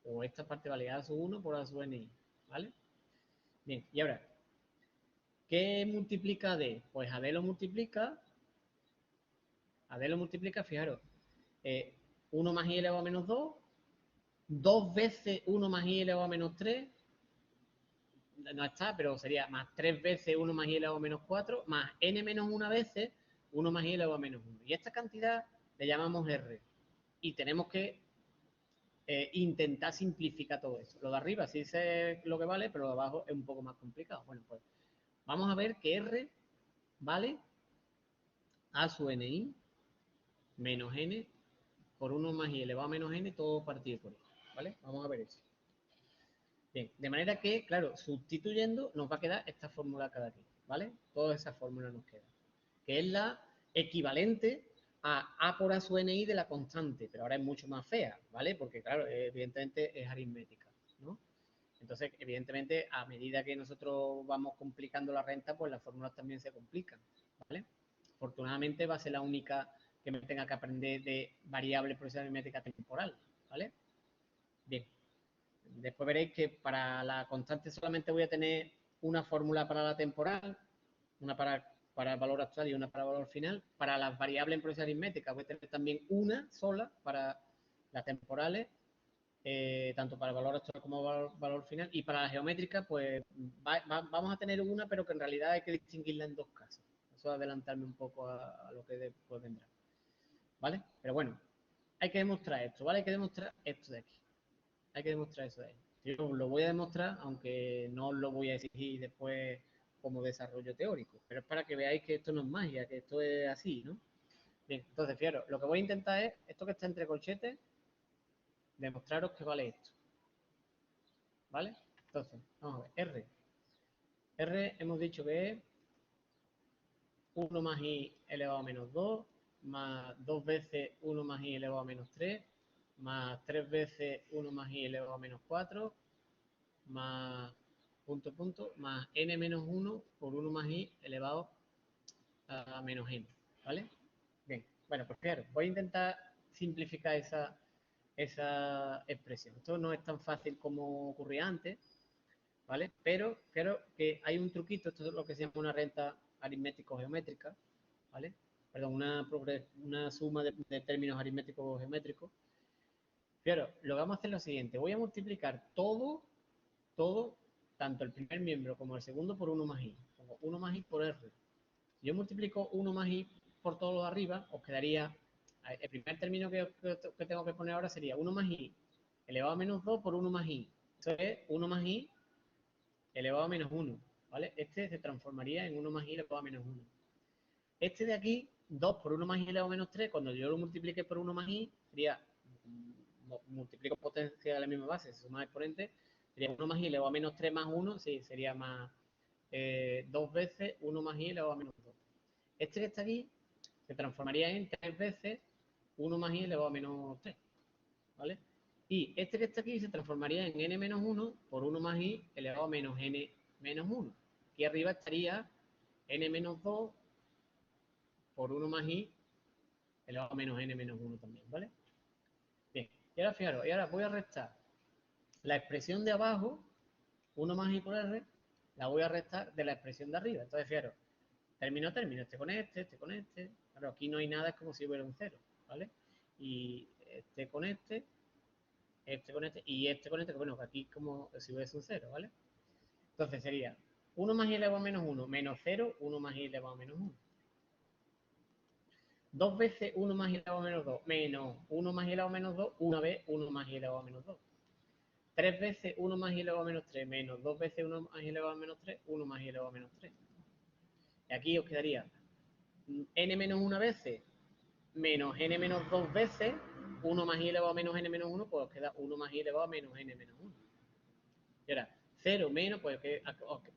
O esta parte vale A sub 1 por A sub ni, ¿vale? Bien, y ahora, ¿qué multiplica a D? Pues a D lo multiplica, fijaros, 1 más i elevado a menos 2, 2 veces 1 más i elevado a menos 3, no está, pero sería más 3 veces 1 más i elevado a menos 4, más n menos 1 veces 1 más i elevado a menos 1. Y esta cantidad le llamamos R. Y tenemos que intentar simplificar todo eso. Lo de arriba sí sé lo que vale, pero lo de abajo es un poco más complicado. Bueno, pues vamos a ver que R vale a sub ni menos n por 1 más i elevado a menos n, todo partido por i. ¿Vale? Vamos a ver eso. Bien, de manera que, claro, sustituyendo nos va a quedar esta fórmula cada aquí, ¿vale? Toda esa fórmula nos queda, que es la equivalente a por a sub ni de la constante, pero ahora es mucho más fea, ¿vale? Porque, claro, evidentemente es aritmética, ¿no? Entonces, evidentemente, a medida que nosotros vamos complicando la renta, pues las fórmulas también se complican, ¿vale? Afortunadamente va a ser la única que me tenga que aprender de variable progresiva aritmética temporal, ¿vale? Bien. Después veréis que para la constante solamente voy a tener una fórmula para la temporal, una para el valor actual y una para el valor final. Para las variables en progresión aritmética voy a tener también una sola para las temporales, tanto para el valor actual como valor final. Y para la geométrica, pues vamos a tener una, pero que en realidad hay que distinguirla en dos casos. Eso es adelantarme un poco a lo que después vendrá. ¿Vale? Pero bueno, hay que demostrar esto, ¿vale? Hay que demostrar esto de aquí. Hay que demostrar eso de ahí. Yo lo voy a demostrar, aunque no lo voy a exigir después como desarrollo teórico, pero es para que veáis que esto no es magia, que esto es así, ¿no? Bien, entonces, fijaros, lo que voy a intentar es, esto que está entre corchetes, demostraros que vale esto, ¿vale? Entonces, vamos a ver, R. R hemos dicho que es 1 más i elevado a menos 2, más 2 veces 1 más i elevado a menos 3, más 3 veces 1 más i elevado a menos 4, más punto, más n menos 1 por 1 más i elevado a menos n, ¿vale? Bien, bueno, pues claro, voy a intentar simplificar esa expresión. Esto no es tan fácil como ocurría antes, ¿vale? Pero creo que hay un truquito, esto es lo que se llama una renta aritmético-geométrica, ¿vale? Perdón, una suma de términos aritméticos geométricos. Pero lo que vamos a hacer es lo siguiente, voy a multiplicar todo, tanto el primer miembro como el segundo, por 1 más i. Pongo 1 más i por r. Si yo multiplico 1 más i por todo lo de arriba, os quedaría, el primer término que tengo que poner ahora sería 1 más i elevado a menos 2 por 1 más i. Eso es 1 más i elevado a menos 1, ¿vale? Este se transformaría en 1 más i elevado a menos 1. Este de aquí, 2 por 1 más i elevado a menos 3, cuando yo lo multiplique por 1 más i, sería, multiplico potencia de la misma base, se suma exponente, sería 1 más i elevado a menos 3 más 1, sí, sería más 2 veces 1 más i elevado a menos 2. Este que está aquí se transformaría en 3 veces 1 más i elevado a menos 3, ¿vale? Y este que está aquí se transformaría en n menos 1 por 1 más i elevado a menos n menos 1. Aquí arriba estaría n menos 2 por 1 más i elevado a menos n menos 1 también, ¿vale? Bien, y ahora fijaros, y ahora voy a restar la expresión de abajo, 1 más i por r, la voy a restar de la expresión de arriba. Entonces, fijaros, término, este con este con este. Claro, aquí no hay nada, es como si hubiera un cero, ¿vale? Y este con este con este y este con este, que bueno, que aquí como si hubiese un cero, ¿vale? Entonces sería 1 más i elevado a menos 1 menos 0, 1 más i elevado a menos 1. 2 veces 1 más i elevado a menos 2 menos 1 más i elevado a menos 2, una vez 1 más i elevado a menos 2. 3 veces 1 más i elevado a menos 3 menos 2 veces 1 más i elevado a menos 3, 1 más i elevado a menos 3. Y aquí os quedaría n menos 1 veces menos n menos 2 veces 1 más i elevado a menos n menos 1, pues os queda 1 más i elevado a menos n menos 1. Y ahora, 0 menos, pues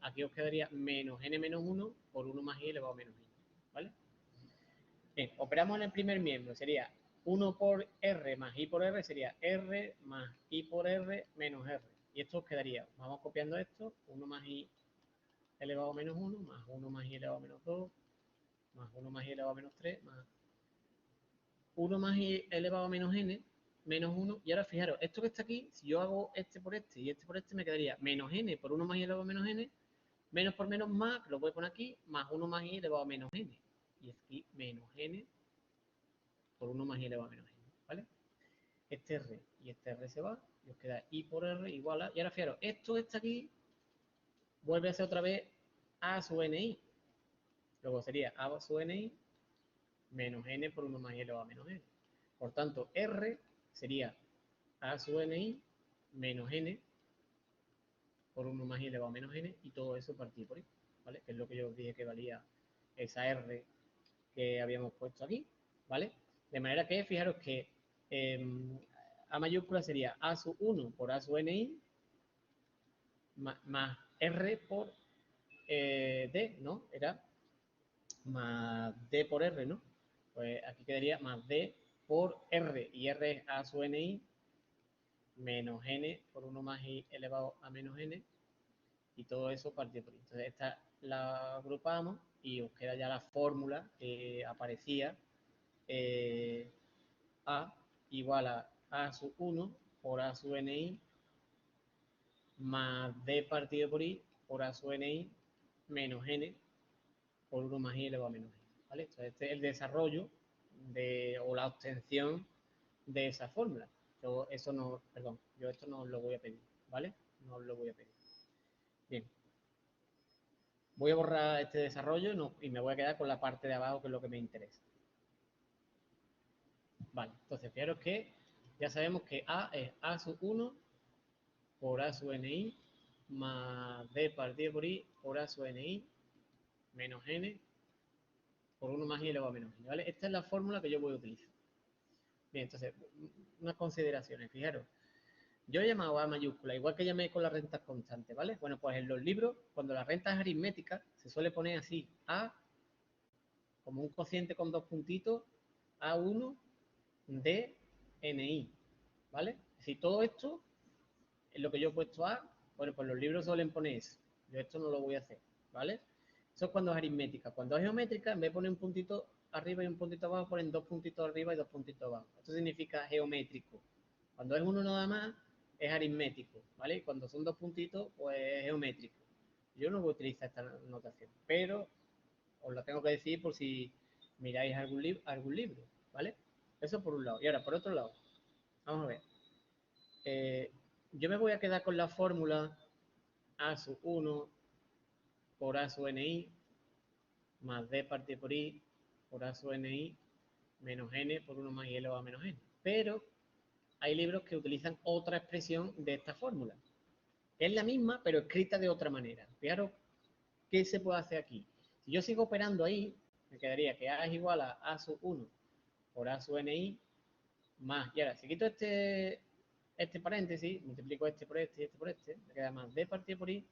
aquí os quedaría menos n menos 1 por 1 más i elevado a menos i. ¿Vale? Bien, operamos en el primer miembro, sería 1 por r más i por r, sería r más i por r menos r. Y esto os quedaría, vamos copiando esto, 1 más i elevado a menos 1 más 1 más i elevado a menos 2 más 1 más i elevado a menos 3, más 1 más i elevado a menos n, menos 1. Y ahora fijaros, esto que está aquí, si yo hago este por este y este por este, me quedaría menos n por 1 más i elevado a menos n, menos por menos más, que lo voy a poner aquí, más 1 más i elevado a menos n. Y aquí menos n por 1 más i elevado a menos n, ¿vale? Este r y este r se va, y os queda i por r igual a... Y ahora fijaros, esto que está aquí vuelve a ser otra vez a sub ni. Luego sería a sub ni menos n por 1 más i elevado a menos n. Por tanto, r sería a sub ni menos n por 1 más i elevado a menos n, y todo eso partido por i, ¿vale? Que es lo que yo os dije que valía esa r que habíamos puesto aquí, ¿vale? De manera que, fijaros que a mayúscula sería a sub 1 por a sub ni más r por d, ¿no? Era más d por r, ¿no? Pues aquí quedaría más d por r, y r es a sub ni menos n por 1 más i elevado a menos n, y todo eso partido por i. Entonces esta la agrupamos y os queda ya la fórmula que aparecía, a igual a sub 1 por a sub ni más d partido por i por a sub ni menos n por 1 más i elevado a menos n, ¿vale? Entonces este es el desarrollo o la obtención de esa fórmula. Yo eso no, perdón, yo esto no os lo voy a pedir, ¿vale? No os lo voy a pedir. Bien. Voy a borrar este desarrollo y me voy a quedar con la parte de abajo, que es lo que me interesa. Vale, entonces fijaros que ya sabemos que a es a sub 1 por a sub ni más d partido por i por a sub ni menos n por 1 más i elevado a menos n, ¿vale? Esta es la fórmula que yo voy a utilizar. Bien, entonces, unas consideraciones. Fijaros, yo he llamado a mayúscula, igual que llamé con las rentas constantes, ¿vale? Bueno, pues en los libros, cuando la renta es aritmética, se suele poner así, a como un cociente con dos puntitos, a1 de ni, ¿vale? Si todo esto es lo que yo he puesto a, bueno, pues los libros suelen poner eso. Yo esto no lo voy a hacer, ¿vale? Eso es cuando es aritmética. Cuando es geométrica, en vez de poner un puntito arriba y un puntito abajo, ponen dos puntitos arriba y dos puntitos abajo. Esto significa geométrico. Cuando es uno nada más, es aritmético, ¿vale? Y cuando son dos puntitos, pues es geométrico. Yo no voy a utilizar esta notación, pero os la tengo que decir por si miráis algún libro, ¿vale? Eso por un lado. Y ahora, por otro lado, vamos a ver. Yo me voy a quedar con la fórmula a sub 1 por a sub ni más d partido por i por a sub ni menos n por 1 más i elevado a menos n. Pero hay libros que utilizan otra expresión de esta fórmula. Es la misma, pero escrita de otra manera. Fijaros qué se puede hacer aquí. Si yo sigo operando ahí, me quedaría que a es igual a sub 1 por a sub ni más. Y ahora, si quito este paréntesis, multiplico este por este y este por este, me queda más d partido por i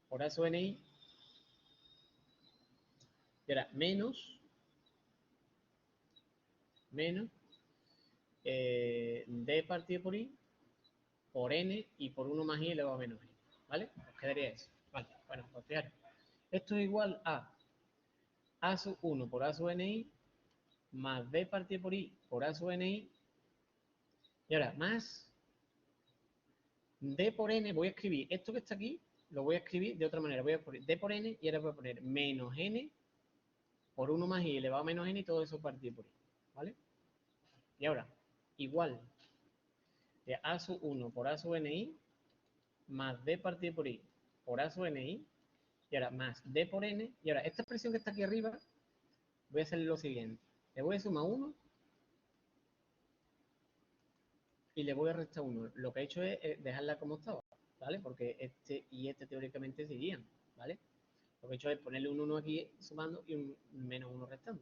por a sub ni, y ahora menos d partido por i por n y por 1 más i elevado a menos n, ¿vale? Os quedaría eso. Vale, bueno, pues fijaros. Esto es igual a sub 1 por a sub ni más d partido por i por a sub ni, y ahora más d por n, voy a escribir esto que está aquí, lo voy a escribir de otra manera, voy a poner d por n y ahora voy a poner menos n por 1 más i elevado a menos n y todo eso partido por i, ¿vale? Y ahora, igual de a sub 1 por a sub ni más d partido por i por a sub ni, y ahora más d por n, y ahora esta expresión que está aquí arriba, voy a hacer lo siguiente, le voy a sumar 1 y le voy a restar 1. Lo que he hecho es dejarla como estaba, ¿vale? Porque este y este teóricamente se irían, ¿vale? Lo que he hecho es ponerle un 1 aquí sumando y un menos 1 restando,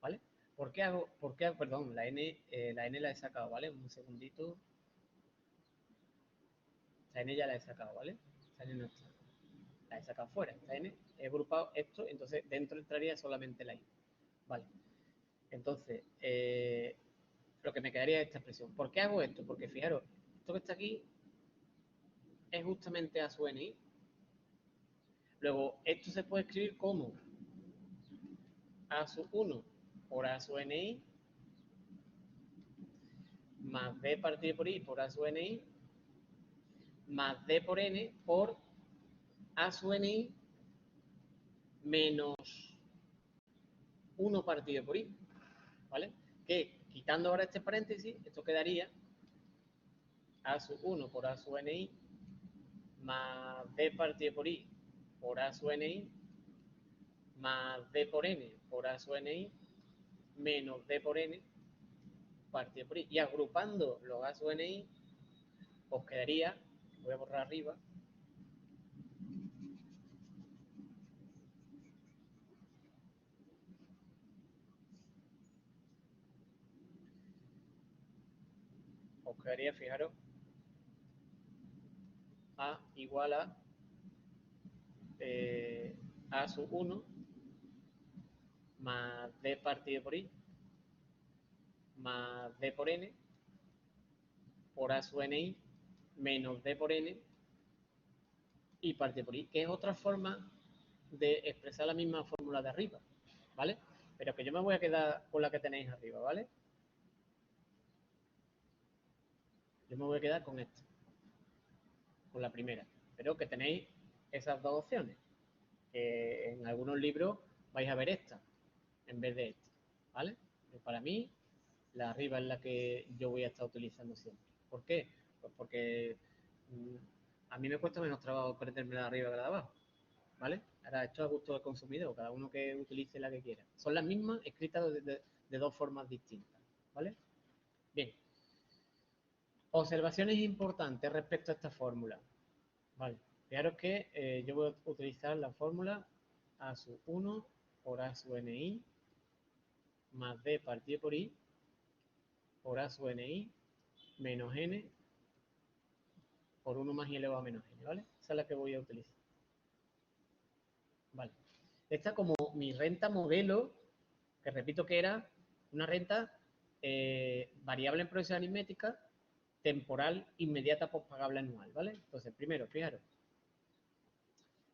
¿vale? Perdón, la n la he sacado, ¿vale? Un segundito. Esta n ya la he sacado, ¿vale? Esta n no está. La he sacado fuera. Esta n he agrupado esto, entonces dentro entraría solamente la i, ¿vale? Entonces, lo que me quedaría es esta expresión. ¿Por qué hago esto? Porque fijaros, esto que está aquí es justamente a sub ni. Luego, esto se puede escribir como A sub 1 por A sub NI más D partido por I por A sub NI más D por N por A sub NI menos 1 partido por I, ¿vale? Que quitando ahora este paréntesis, esto quedaría A sub 1 por A sub NI más D partido por I por A sub NI más D por N por A sub NI menos D por N partido por I. Y agrupando los A sub NI, os quedaría, voy a borrar arriba, os quedaría, fijaros, A igual a A sub 1 más D partido por I más D por N por A sub NI menos D por N y partido por I, que es otra forma de expresar la misma fórmula de arriba, ¿vale? Pero que yo me voy a quedar con la que tenéis arriba, ¿vale? Yo me voy a quedar con esta, con la primera, pero que tenéis esas dos opciones, que en algunos libros vais a ver esta en vez de esta, ¿vale? Pero para mí, la arriba es la que yo voy a estar utilizando siempre. ¿Por qué? Pues porque a mí me cuesta menos trabajo aprenderme la de arriba que la de abajo, ¿vale? Ahora, esto es a gusto del consumidor, cada uno que utilice la que quiera. Son las mismas escritas de dos formas distintas, ¿vale? Bien. Observaciones importantes respecto a esta fórmula. Vale. Fijaros que yo voy a utilizar la fórmula A sub 1 por A sub NI más D partido por I por A sub NI menos N por 1 más I elevado a menos N, ¿vale? Esa es la que voy a utilizar. Vale. Esta como mi renta modelo, que repito que era una renta variable en progresión aritmética, temporal, inmediata, postpagable anual, ¿vale? Entonces, primero, fijaros,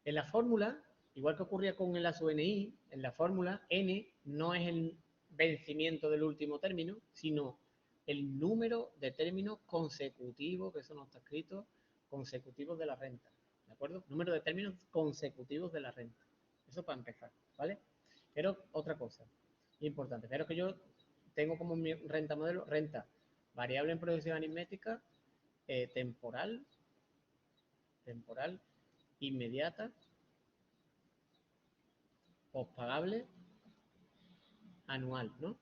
en la fórmula, igual que ocurría con el A sub NI, en la fórmula N no es el vencimiento del último término, sino el número de términos consecutivos, que eso no está escrito, consecutivos de la renta, ¿de acuerdo? Número de términos consecutivos de la renta. Eso para empezar, ¿vale? Pero otra cosa importante, pero que yo tengo como mi renta modelo, renta variable en progresión aritmética, temporal, inmediata, pospagable, anual, ¿no?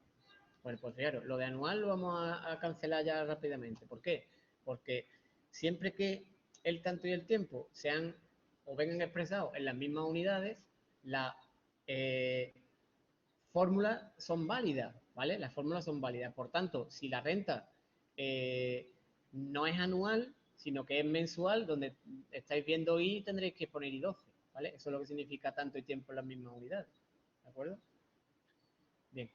Bueno, pues claro, lo de anual lo vamos a cancelar ya rápidamente. ¿Por qué? Porque siempre que el tanto y el tiempo sean o vengan expresados en las mismas unidades, las fórmulas son válidas, ¿vale? Las fórmulas son válidas. Por tanto, si la renta no es anual, sino que es mensual, donde estáis viendo I, tendréis que poner I12, ¿vale? Eso es lo que significa tanto y tiempo en las mismas unidades, ¿de acuerdo? Bien.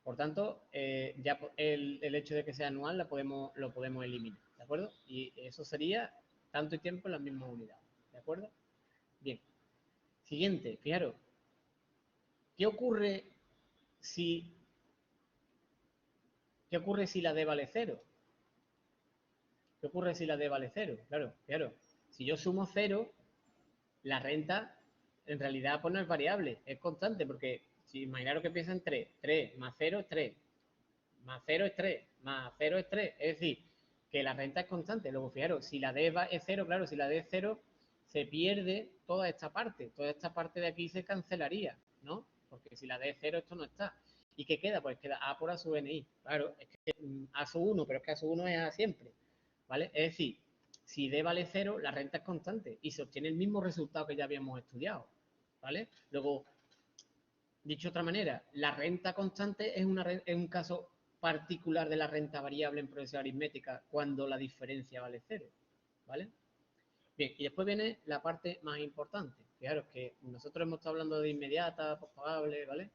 Por tanto, ya el hecho de que sea anual lo podemos eliminar, ¿de acuerdo? Y eso sería tanto y tiempo en las mismas unidades, ¿de acuerdo? Bien. Siguiente, fijaros, ¿qué ocurre si, ¿qué ocurre si la D vale cero? ¿Qué ocurre si la D vale cero? Claro, fijaros, si yo sumo cero, la renta en realidad pues no es variable, es constante, porque si imaginaros que empieza en 3, 3 más 0 es 3, más 0 es 3, más 0 es 3. Es decir, que la renta es constante. Luego, fijaros, si la D es 0, claro, si la D es 0, se pierde toda esta parte. Toda esta parte de aquí se cancelaría, ¿no? Porque si la D es 0, esto no está. ¿Y qué queda? Pues queda A por A sub NI. Claro, es que A sub 1, pero es que A sub 1 es A siempre, ¿vale? Es decir, si D vale 0, la renta es constante y se obtiene el mismo resultado que ya habíamos estudiado, ¿vale? Luego, dicho de otra manera, la renta constante es un caso particular de la renta variable en progresión aritmética cuando la diferencia vale cero, ¿vale? Bien, y después viene la parte más importante. Fijaros que nosotros hemos estado hablando de inmediata, pospagable, ¿vale?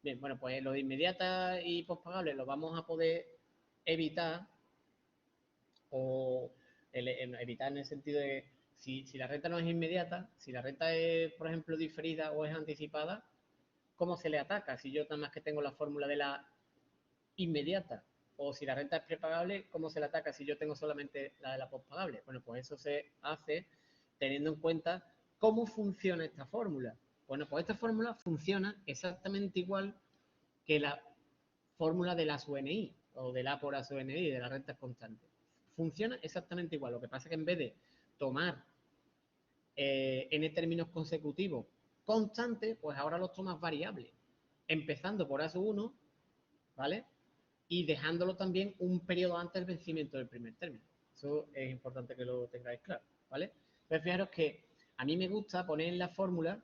Bien, bueno, pues lo de inmediata y pospagable lo vamos a poder evitar o evitar en el sentido de si la renta no es inmediata, si la renta es, por ejemplo, diferida o es anticipada, cómo se le ataca, si yo nada más que tengo la fórmula de la inmediata, o si la renta es prepagable, cómo se le ataca si yo tengo solamente la de la postpagable. Bueno, pues eso se hace teniendo en cuenta cómo funciona esta fórmula. Bueno, pues esta fórmula funciona exactamente igual que la fórmula de las UNI o del A por A UNI, de las rentas constantes. Funciona exactamente igual. Lo que pasa es que en vez de tomar n términos consecutivos constantes, pues ahora los tomas variables, empezando por A1, ¿vale? Y dejándolo también un periodo antes del vencimiento del primer término. Eso es importante que lo tengáis claro, ¿vale? Entonces, fijaros que a mí me gusta poner en la fórmula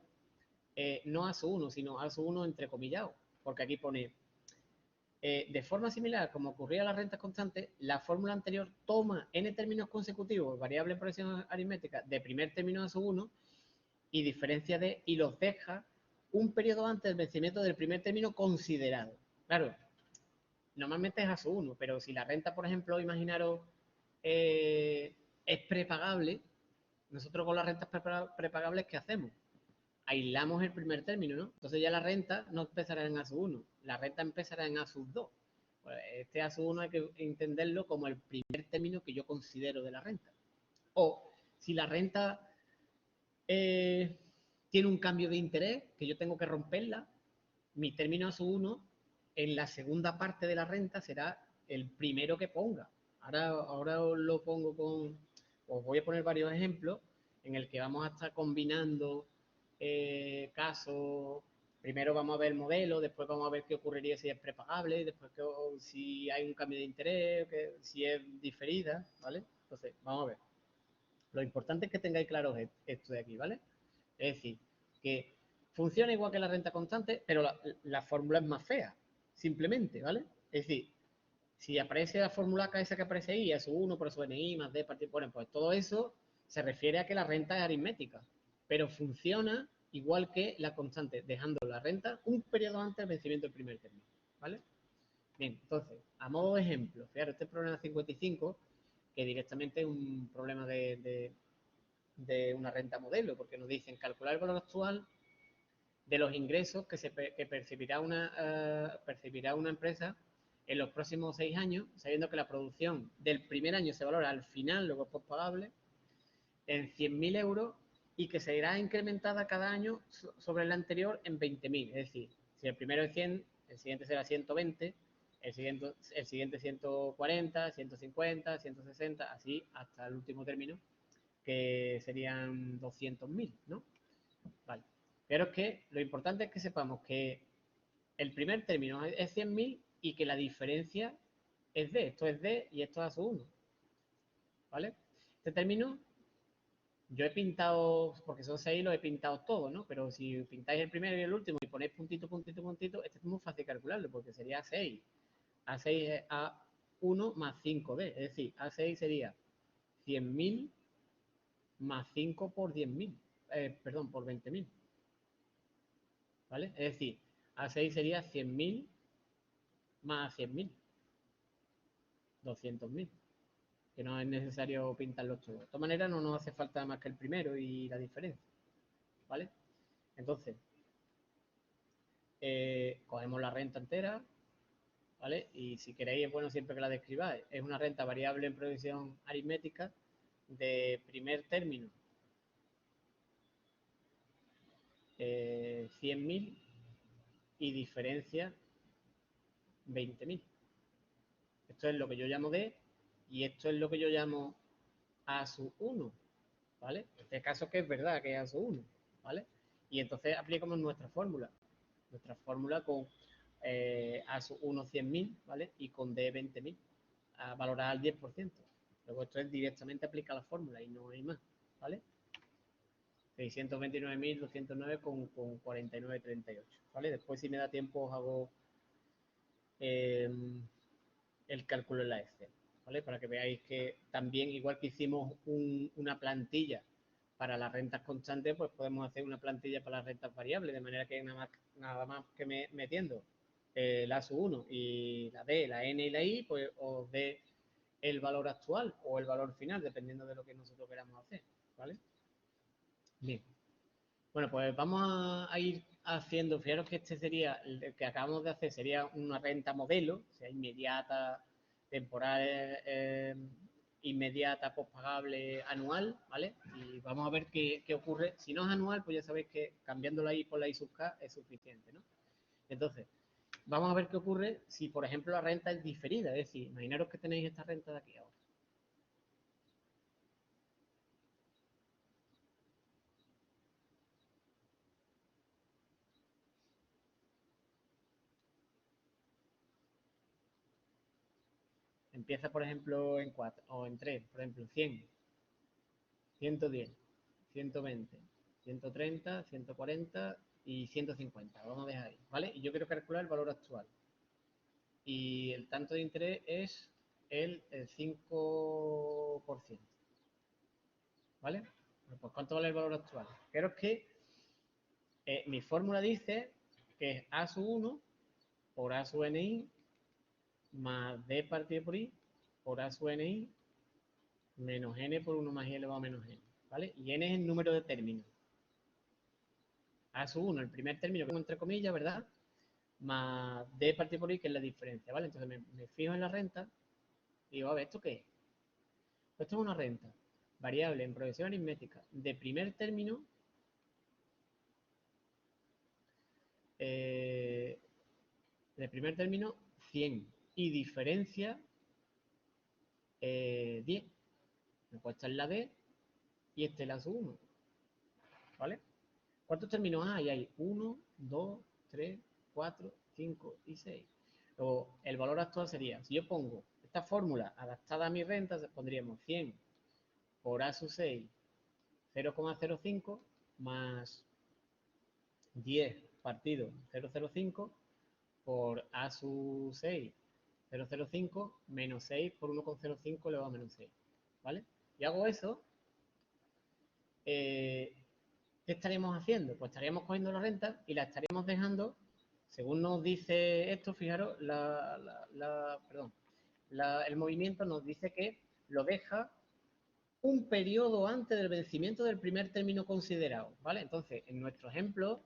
no A1, sino A1 entrecomillado, porque aquí pone de forma similar, como ocurría en las rentas constantes, la fórmula anterior toma n términos consecutivos, variable en progresión aritmética, de primer término a su 1 y diferencia de, y los deja un periodo antes del vencimiento del primer término considerado. Claro, normalmente es a su 1, pero si la renta, por ejemplo, imaginaros, es prepagable, nosotros con las rentas prepagables, ¿qué hacemos? Aislamos el primer término, ¿no? Entonces ya la renta no empezará en A sub 1, la renta empezará en A sub 2. Pues este A sub 1 hay que entenderlo como el primer término que yo considero de la renta. O si la renta tiene un cambio de interés, que yo tengo que romperla, mi término A sub 1 en la segunda parte de la renta será el primero que ponga. Ahora os lo pongo con... Os voy a poner varios ejemplos en el que vamos a estar combinando casos. Primero vamos a ver el modelo, después vamos a ver qué ocurriría si es prepagable, después si hay un cambio de interés, si es diferida, ¿vale? Entonces, vamos a ver. Lo importante es que tengáis claro esto de aquí, ¿vale? Es decir, que funciona igual que la renta constante, pero la fórmula es más fea, simplemente, ¿vale? Es decir, si aparece la fórmula esa que aparece ahí, a su 1 por su NI más D partido por N, pues todo eso se refiere a que la renta es aritmética, pero funciona igual que la constante, dejando la renta un periodo antes del vencimiento del primer término, ¿vale? Bien, entonces, a modo de ejemplo, fijaros, este es el problema 55, que directamente es un problema de una renta modelo, porque nos dicen calcular el valor actual de los ingresos que percibirá una empresa en los próximos 6 años, sabiendo que la producción del primer año se valora al final, luego postpagable, en 100.000 euros y que se irá incrementada cada año sobre el anterior en 20.000. Es decir, si el primero es 100, el siguiente será 120, el siguiente 140, 150, 160, así hasta el último término, que serían 200.000, ¿no? Vale. Pero es que lo importante es que sepamos que el primer término es 100.000 y que la diferencia es D. Esto es D y esto es A sub 1. ¿Vale? Este término yo he pintado, porque son 6, lo he pintado todo, ¿no? Pero si pintáis el primero y el último y ponéis puntito, puntito, puntito, este es muy fácil calcularlo porque sería A6. A6 es A1 más 5D. Es decir, A6 sería 100.000 más 5 por 10.000. Perdón, por 20.000. ¿Vale? Es decir, A6 sería 100.000 más 100.000, 200.000, que no es necesario pintarlos todos. De todas maneras, no nos hace falta más que el primero y la diferencia, ¿vale? Entonces, cogemos la renta entera, ¿vale? Y si queréis, es bueno siempre que la describáis. Es una renta variable en progresión aritmética de primer término 100.000 y diferencia 20.000. Esto es lo que yo llamo D y esto es lo que yo llamo A sub 1, ¿vale? En este caso que es verdad que es A sub 1, ¿vale? Y entonces aplicamos nuestra fórmula con A sub 1 100.000, ¿vale? Y con D 20.000, a valorar al 10%. Luego esto es directamente aplicar la fórmula y no hay más, ¿vale? 629.209 con 49,38, ¿vale? Después si me da tiempo os hago el cálculo en la Excel, ¿vale? Para que veáis que también, igual que hicimos una plantilla para las rentas constantes, pues podemos hacer una plantilla para las rentas variables, de manera que nada más que metiendo la sub 1 y la D, la N y la I, pues os dé el valor actual o el valor final, dependiendo de lo que nosotros queramos hacer, ¿vale? Bien. Bueno, pues vamos a ir haciendo, fijaros que este sería, el que acabamos de hacer sería una renta modelo, o sea, inmediata, temporal, inmediata, postpagable, anual, ¿vale? Y vamos a ver qué ocurre. Si no es anual, pues ya sabéis que cambiando la I por la I sub K es suficiente, ¿no? Entonces, vamos a ver qué ocurre si, por ejemplo, la renta es diferida. Es decir, imaginaros que tenéis esta renta de aquí ahora. Empieza, por ejemplo, en 4 o en 3, por ejemplo, 100, 110, 120, 130, 140 y 150. Vamos a dejar ahí, ¿vale? Y yo quiero calcular el valor actual. Y el tanto de interés es el 5%, ¿vale? Bueno, pues ¿cuánto vale el valor actual? Creo que mi fórmula dice que es A sub 1 por A sub NI más D partido por I por A sub NI menos N por 1 más I elevado a menos N, ¿vale? Y N es el número de términos. A sub 1, el primer término que pongo entre comillas, ¿verdad? Más D partido por I, que es la diferencia, ¿vale? Entonces me fijo en la renta y digo, a ver, ¿esto qué es? Pues esto es una renta variable en progresión aritmética de primer término eh, 100 y diferencia 10. Me cuesta en la D y este es la sub 1, ¿vale? ¿Cuántos términos hay? Hay 1, 2, 3, 4, 5 y 6. Luego, el valor actual sería, si yo pongo esta fórmula adaptada a mi renta, pondríamos 100 por A sub 6, 0,05 más 10 partido 0,05 por A sub 6, 0,05 menos 6 por 1,05 elevado a menos 6, ¿vale? Y hago eso, ¿qué estaríamos haciendo? Pues estaríamos cogiendo la renta y la estaríamos dejando, según nos dice esto, fijaros, el movimiento nos dice que lo deja un periodo antes del vencimiento del primer término considerado, ¿vale? Entonces, en nuestro ejemplo,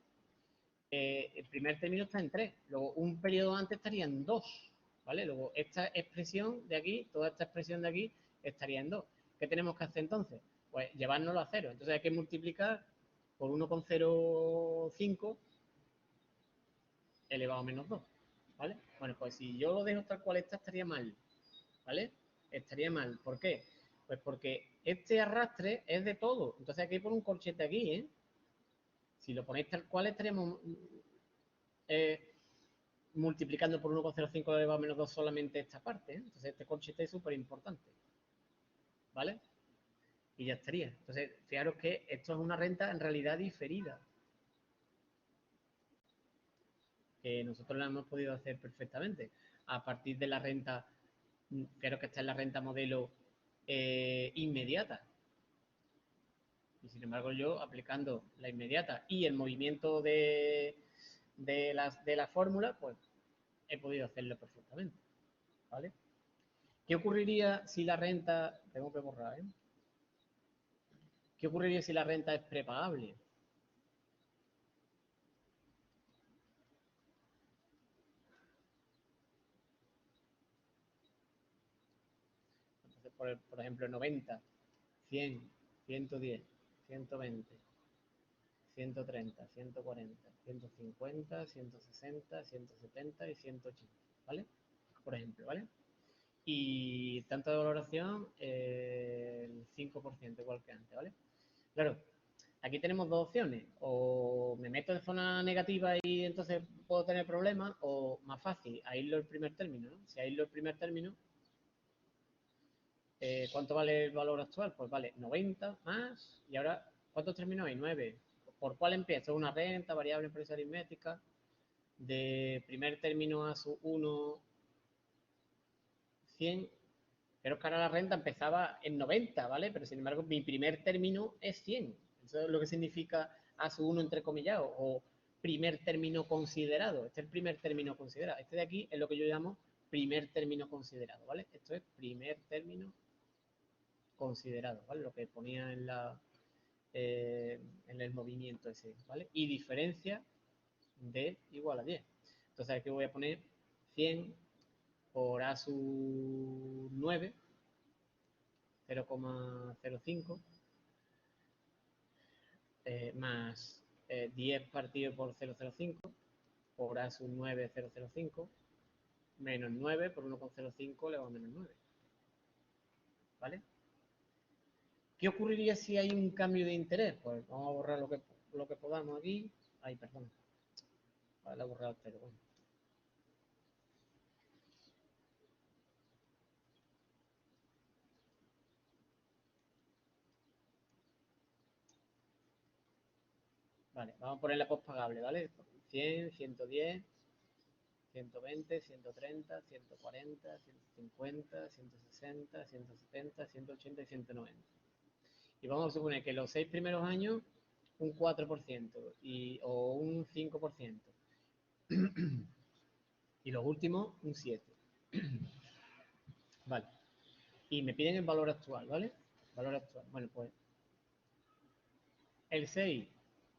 el primer término está en 3, luego un periodo antes estaría en 2, ¿vale? Luego esta expresión de aquí, toda esta expresión de aquí estaría en 2. ¿Qué tenemos que hacer entonces? Pues llevárnoslo a 0. Entonces hay que multiplicar por 1,05 elevado a menos 2, ¿vale? Bueno, pues si yo lo dejo tal cual está, estaría mal, ¿vale? Estaría mal. ¿Por qué? Pues porque este arrastre es de todo. Entonces hay que poner un corchete aquí, ¿eh? Si lo ponéis tal cual, estaríamos eh, multiplicando por 1,05 elevado a menos 2 solamente esta parte, ¿eh? Entonces este corchete es súper importante, ¿vale? Y ya estaría. Entonces, fijaros que esto es una renta en realidad diferida, que nosotros la hemos podido hacer perfectamente. A partir de la renta, fijaros que esta es la renta modelo inmediata. Y sin embargo yo, aplicando la inmediata y el movimiento de la fórmula, pues he podido hacerlo perfectamente, ¿vale? ¿Qué ocurriría si la renta, tengo que borrar, ¿eh? ¿Qué ocurriría si la renta es prepagable? Entonces, por ejemplo, 90, 100, 110, 120, 130, 140, 150, 160, 170 y 180, ¿vale? Por ejemplo, ¿vale? Y tanto de valoración, el 5%, igual que antes, ¿vale? Claro, aquí tenemos dos opciones. O me meto en zona negativa y entonces puedo tener problemas, o más fácil, aíslo el primer término, ¿no? Si aíslo el primer término, ¿cuánto vale el valor actual? Pues vale 90 más, y ahora, ¿cuántos términos hay? 9. ¿Por cuál empiezo? Una renta, variable en precio aritmética, de primer término a su 1, 100. Pero que ahora la renta empezaba en 90, ¿vale? Pero sin embargo, mi primer término es 100. Eso es lo que significa a su 1 entrecomillado, o primer término considerado. Este es el primer término considerado. Este de aquí es lo que yo llamo primer término considerado, ¿vale? Esto es primer término considerado, ¿vale? Lo que ponía en el movimiento ese, ¿vale? Y diferencia D igual a 10. Entonces aquí voy a poner 100 por A sub 9, 0,05, más 10 partido por 0,05, por A sub 9, 0,05, menos 9 por 1,05 elevado a menos 9. ¿Vale? ¿Qué ocurriría si hay un cambio de interés? Pues vamos a borrar lo que podamos aquí. Ay, perdón. Vale, borrar, pero bueno. Vale, vamos a poner la postpagable, ¿vale? 100, 110, 120, 130, 140, 150, 160, 170, 180 y 190. Y vamos a suponer que los 6 primeros años un 4% o un 5%. Y los últimos un 7%. Vale. Y me piden el valor actual, ¿vale? Valor actual. Bueno, pues el 6,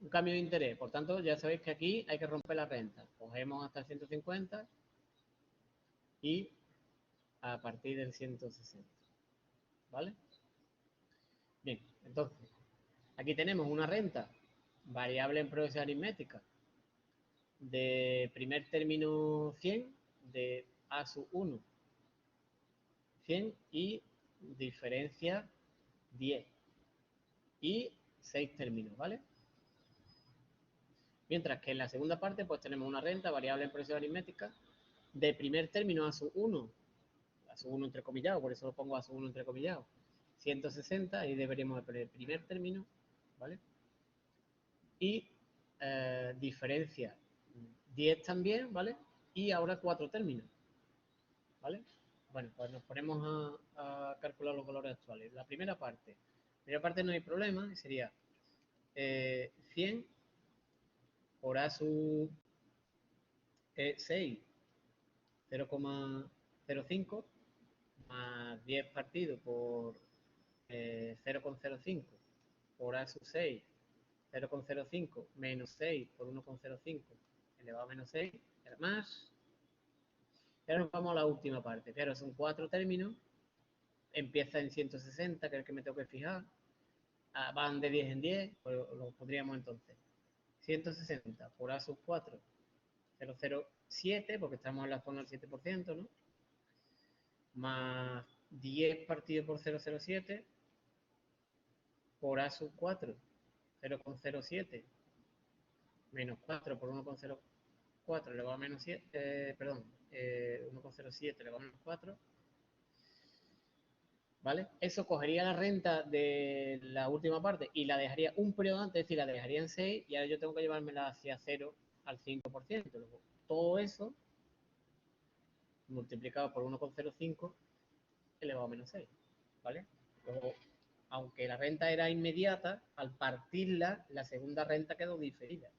un cambio de interés. Por tanto, ya sabéis que aquí hay que romper la renta. Cogemos hasta el 150 y a partir del 160. ¿Vale? Bien, entonces, aquí tenemos una renta variable en progresión aritmética de primer término 100, de A sub 1 100 y diferencia 10 y 6 términos, ¿vale? Mientras que en la segunda parte pues tenemos una renta variable en progresión aritmética de primer término A sub 1, A sub 1 entrecomillado, por eso lo pongo A sub 1 entrecomillado, 160, ahí deberíamos de poner primer término, ¿vale? Y diferencia 10 también, ¿vale? Y ahora 4 términos, ¿vale? Bueno, pues nos ponemos a calcular los valores actuales. La primera parte no hay problema, sería 100 por A sub 6, 0,05, más 10 partido por 0,05 por A sub 6, 0,05 menos 6 por 1,05 elevado a menos 6, más. Y ahora nos vamos a la última parte. Claro, son 4 términos. Empieza en 160, que es el que me tengo que fijar. Van de 10 en 10, pues lo pondríamos entonces. 160 por A sub 4, 0,07, porque estamos en la zona del 7%, ¿no? Más 10 partido por 0,07 por A sub 4, 0,07 menos 4 por 1,04 elevado a menos 7, perdón, 1,07 elevado a menos 4, ¿vale? Eso cogería la renta de la última parte y la dejaría un periodo antes, es decir, la dejaría en 6 y ahora yo tengo que llevármela hacia 0 al 5%. Luego, todo eso multiplicado por 1,05 elevado a menos 6, ¿vale? Luego, aunque la renta era inmediata, al partirla, la segunda renta quedó diferida,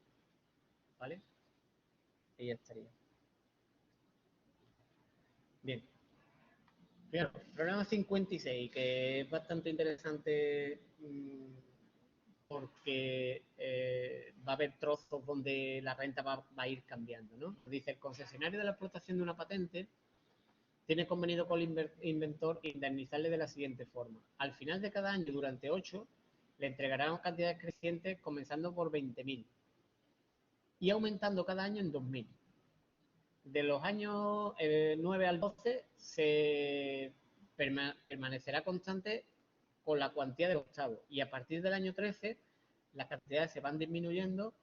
¿vale? Y ya estaría. Bien. Claro, problema 56, que es bastante interesante porque va a haber trozos donde la renta va a ir cambiando, ¿no? Dice, el concesionario de la explotación de una patente tiene convenido con el inventor indemnizarle de la siguiente forma. Al final de cada año, durante 8, le entregarán cantidades crecientes comenzando por 20.000 y aumentando cada año en 2.000. De los años 9 al 12 se permanecerá constante con la cuantía del octavo y a partir del año 13 las cantidades se van disminuyendo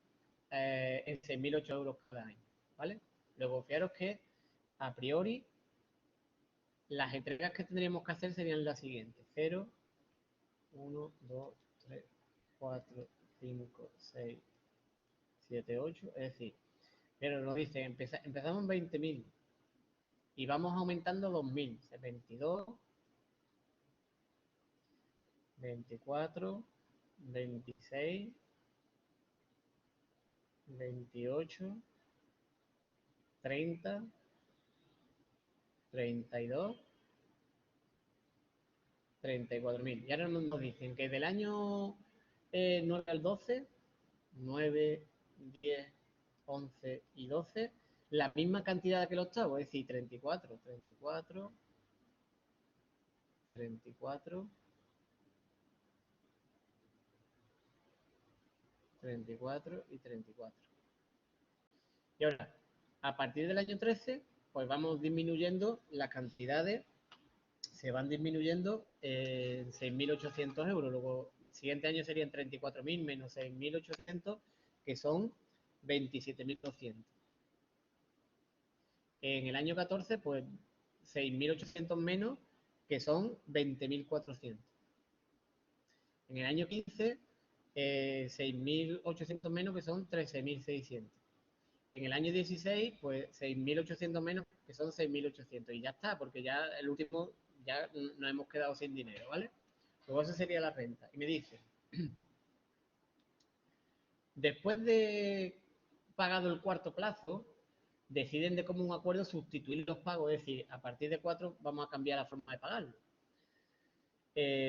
en 6.008 euros cada año, ¿vale? Luego, fijaros que a priori las entregas que tendríamos que hacer serían las siguientes: 0, 1, 2, 3, 4, 5, 6, 7, 8, es decir, pero nos dice, empezamos en 20.000 y vamos aumentando 2.000, 22, 24, 26, 28, 30, 32, 34.000. Y ahora nos dicen que del año 9 al 12, 9, 10, 11 y 12, la misma cantidad que el octavo, es decir, 34, 34, 34, 34 y 34. Y ahora, a partir del año 13, pues vamos disminuyendo las cantidades, se van disminuyendo en 6.800 euros. Luego, el siguiente año serían 34.000 menos 6.800, que son 27.200. En el año 14, pues 6.800 menos, que son 20.400. En el año 15, 6.800 menos, que son 13.600. En el año 16, pues 6.800 menos, que son 6.800. Y ya está, porque ya el último, ya nos hemos quedado sin dinero, ¿vale? Luego esa sería la renta. Y me dice, después de pagado el cuarto plazo, deciden de común acuerdo sustituir los pagos, es decir, a partir de 4 vamos a cambiar la forma de pagarlo.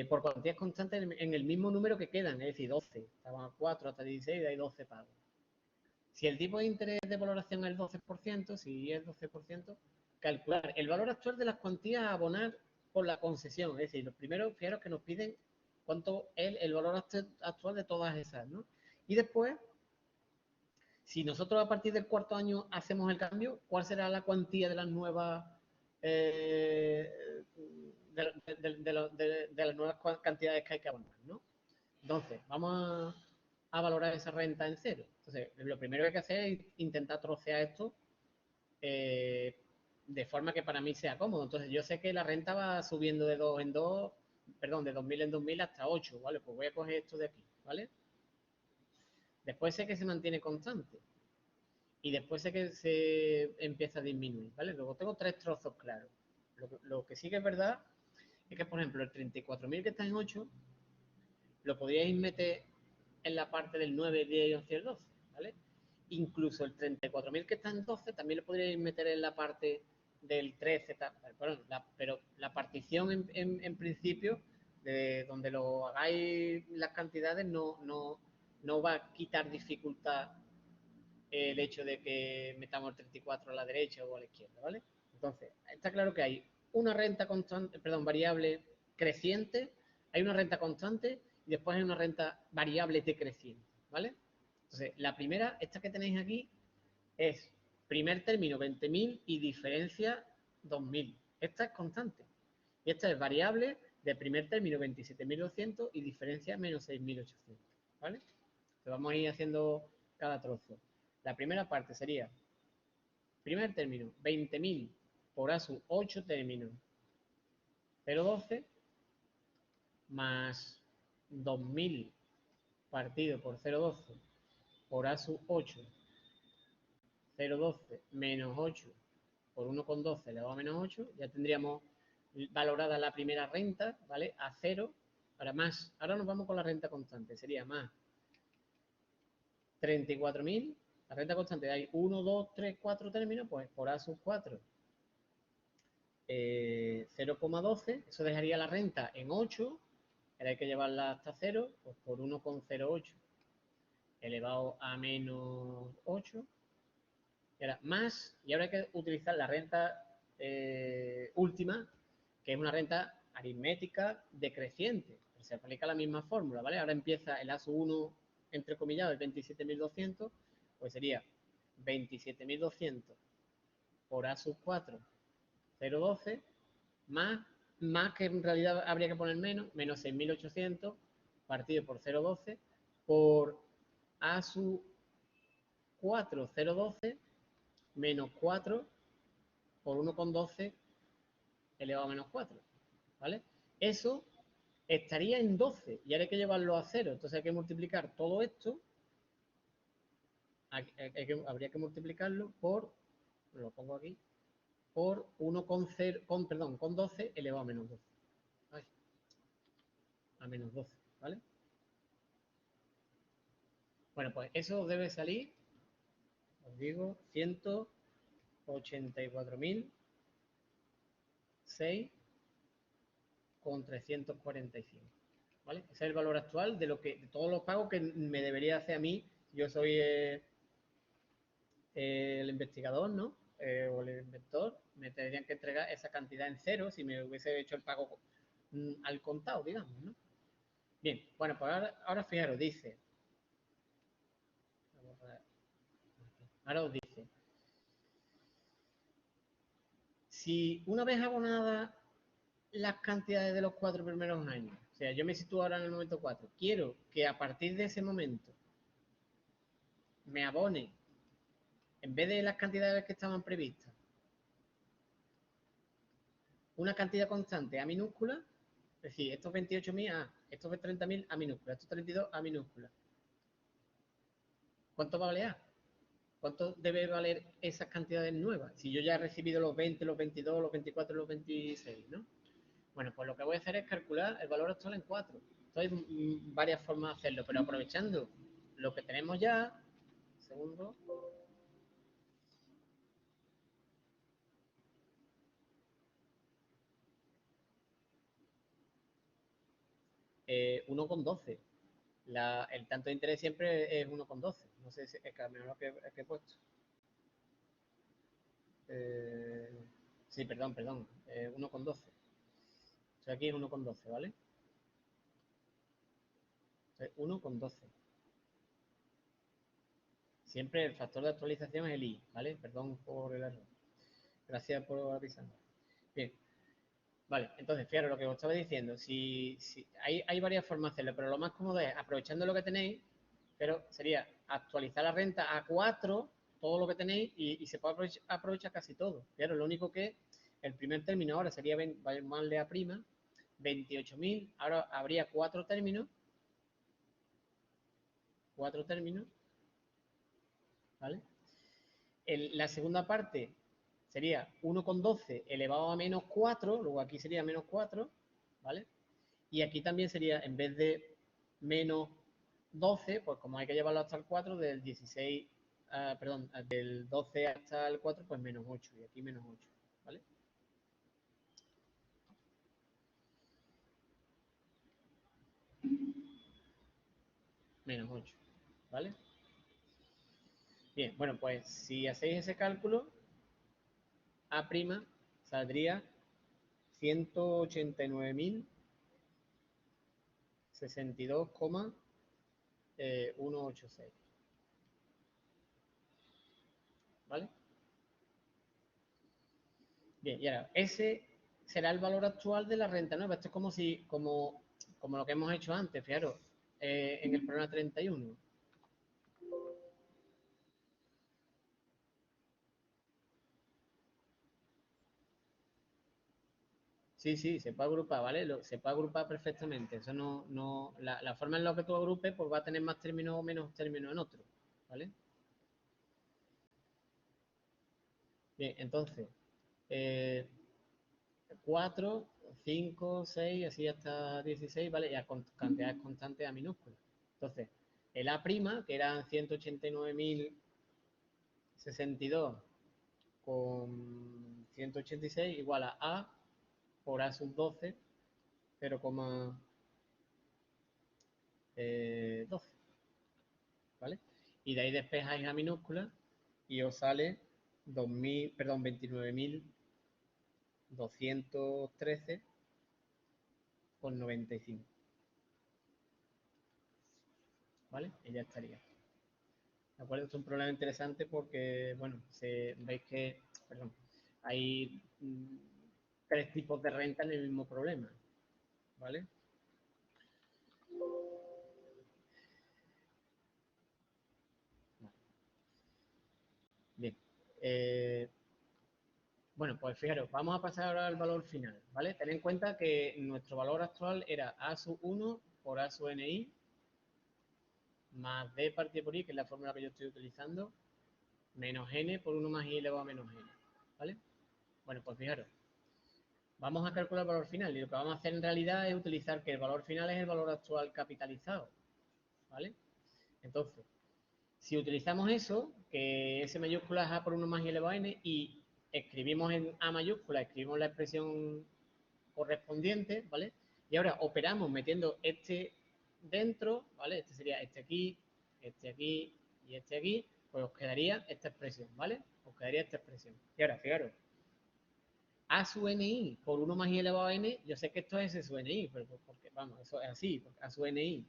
Por cuantías constantes en el mismo número que quedan, es decir, 12. Estaban a 4 hasta 16 y hay 12 pagos. Si el tipo de interés de valoración es el 12%, si es 12%, calcular el valor actual de las cuantías a abonar por la concesión. Es decir, los primeros, fijaros que nos piden cuánto es el valor actual de todas esas, ¿no? Y después, si nosotros a partir del cuarto año hacemos el cambio, ¿cuál será la cuantía de las nuevas de las nuevas cantidades que hay que abonar, ¿no? Entonces, vamos a valorar esa renta en cero. Entonces, lo primero que hay que hacer es intentar trocear esto de forma que para mí sea cómodo. Entonces, yo sé que la renta va subiendo de 2 en 2, perdón, de 2.000 en 2.000 hasta 8, ¿vale? Pues voy a coger esto de aquí, ¿vale? Después sé que se mantiene constante. Y después sé que se empieza a disminuir, ¿vale? Luego tengo 3 trozos claros. Lo que sí que es verdad es que, por ejemplo, el 34.000 que está en 8, lo podríais meter en la parte del 9, 10, 11 y el 12, ¿vale? Incluso el 34.000 que está en 12 también lo podríais meter en la parte del 13, bueno, pero la partición en principio, de donde lo hagáis las cantidades, no va a quitar dificultad el hecho de que metamos el 34 a la derecha o a la izquierda, ¿vale? Entonces, está claro que hay una renta constante, perdón, variable creciente, hay una renta constante y después hay una renta variable decreciente, ¿vale? Entonces, la primera, esta que tenéis aquí, es primer término 20.000 y diferencia 2.000. Esta es constante. Y esta es variable de primer término 27.200 y diferencia menos 6.800, ¿vale? Entonces vamos a ir haciendo cada trozo. La primera parte sería, primer término, 20.000 por A sub 8 términos 0,12 más 2.000 partido por 0,12 por A sub 8, 0,12 menos 8 por 1,12 elevado a menos 8, ya tendríamos valorada la primera renta, ¿vale? A 0, ahora nos vamos con la renta constante, sería más 34.000, la renta constante hay 1, 2, 3, 4 términos, pues por A sub 4, 0,12, eso dejaría la renta en 8, ahora hay que llevarla hasta 0, pues por 1,08 elevado a menos 8, y ahora más, y ahora hay que utilizar la renta última, que es una renta aritmética decreciente, se aplica la misma fórmula, ¿vale? Ahora empieza el A sub 1, entre comillas, el 27.200, pues sería 27.200 por A sub 4, 0,12, más que en realidad habría que poner menos 6.800 partido por 0,12 por A sub 4, 0,12 menos 4 por 1,12 elevado a menos 4, ¿vale? Eso estaría en 12 y ahora hay que llevarlo a 0. Entonces hay que multiplicar todo esto, habría que multiplicarlo por, lo pongo aquí, por 1 con 12 elevado a menos 12. Ay, a menos 12, ¿vale? Bueno, pues eso debe salir, os digo, 184.006 con 345, ¿vale? Ese es el valor actual de todos los pagos que me debería hacer a mí. Yo soy el investigador, ¿no? O el inventor, me tendrían que entregar esa cantidad en cero si me hubiese hecho el pago al contado, digamos, ¿no? Bien, bueno, pues ahora fijaros, dice, ahora os dice, si una vez abonadas las cantidades de los 4 primeros años, o sea, yo me sitúo ahora en el momento 4, quiero que a partir de ese momento me abone, en vez de las cantidades que estaban previstas, una cantidad constante a minúscula, es decir, estos 28.000 a, estos 30.000 a minúscula, estos 32 a minúscula. ¿Cuánto va a valer A? ¿Cuánto debe valer esas cantidades nuevas? Si yo ya he recibido los 20, los 22, los 24 y los 26, ¿no? Bueno, pues lo que voy a hacer es calcular el valor actual en 4. Entonces hay varias formas de hacerlo, pero aprovechando lo que tenemos ya, segundo, 1,12. El tanto de interés siempre es 1,12. No sé si es que a menos que he puesto. Sí, perdón, 1,12. O sea, aquí es 1,12, ¿vale? 1,12. Siempre el factor de actualización es el I, ¿vale? Perdón por el error. Gracias por avisarme. Bien, vale, entonces, fijaros lo que os estaba diciendo. Si hay varias formas de hacerlo, pero lo más cómodo es, aprovechando lo que tenéis, pero sería actualizar la renta a 4, todo lo que tenéis, y se puede aprovechar casi todo. Claro, lo único que el primer término ahora sería más de A', 28.000, ahora habría 4 términos, ¿vale? La segunda parte sería 1,12 elevado a menos 4, luego aquí sería menos 4, ¿vale? Y aquí también sería, en vez de menos 12, pues como hay que llevarlo hasta el 4, del 16, perdón, del 12 hasta el 4, pues menos 8, y aquí menos 8, ¿vale? Menos 8, ¿vale? Bien, bueno, pues si hacéis ese cálculo, A' saldría 189.062,186, ¿vale? Bien, y ahora, ese será el valor actual de la renta nueva. Esto es como lo que hemos hecho antes, fijaros, en el problema 31. Sí, sí, se puede agrupar, ¿vale? Se puede agrupar perfectamente. Eso la forma en la que tú agrupes, pues va a tener más términos o menos términos en otro, ¿vale? Bien, entonces, eh, 4, 5, 6, así hasta 16, ¿vale? Ya con cantidades constantes a minúsculas. Entonces, el A', que eran 189.062 con 186, igual a por A sub 12, 0,12, ¿vale? Y de ahí despejáis a minúscula y os sale 2.000, perdón, 29.213,95, ¿vale? Y ya estaría. ¿De acuerdo? Esto es un problema interesante porque, bueno, veis que, perdón, hay 3 tipos de renta en el mismo problema, ¿vale? Bien. Bueno, pues fijaros, vamos a pasar ahora al valor final, ¿vale? Ten en cuenta que nuestro valor actual era A sub 1 por A sub NI más D partido por I, que es la fórmula que yo estoy utilizando, menos N por 1 más I elevado a menos N, ¿vale? Bueno, pues fijaros, vamos a calcular el valor final y lo que vamos a hacer en realidad es utilizar que el valor final es el valor actual capitalizado, ¿vale? Entonces, si utilizamos eso, que S mayúscula es A por 1 más I elevado a N y escribimos en A mayúscula, escribimos la expresión correspondiente, ¿vale? Y ahora operamos metiendo este dentro, ¿vale? Este sería este aquí y este aquí, pues os quedaría esta expresión, ¿vale? Os quedaría esta expresión. Y ahora, fijaros, a sub ni por 1 más i elevado a n, yo sé que esto es s sub ni, pero porque, vamos, eso es así, porque a sub ni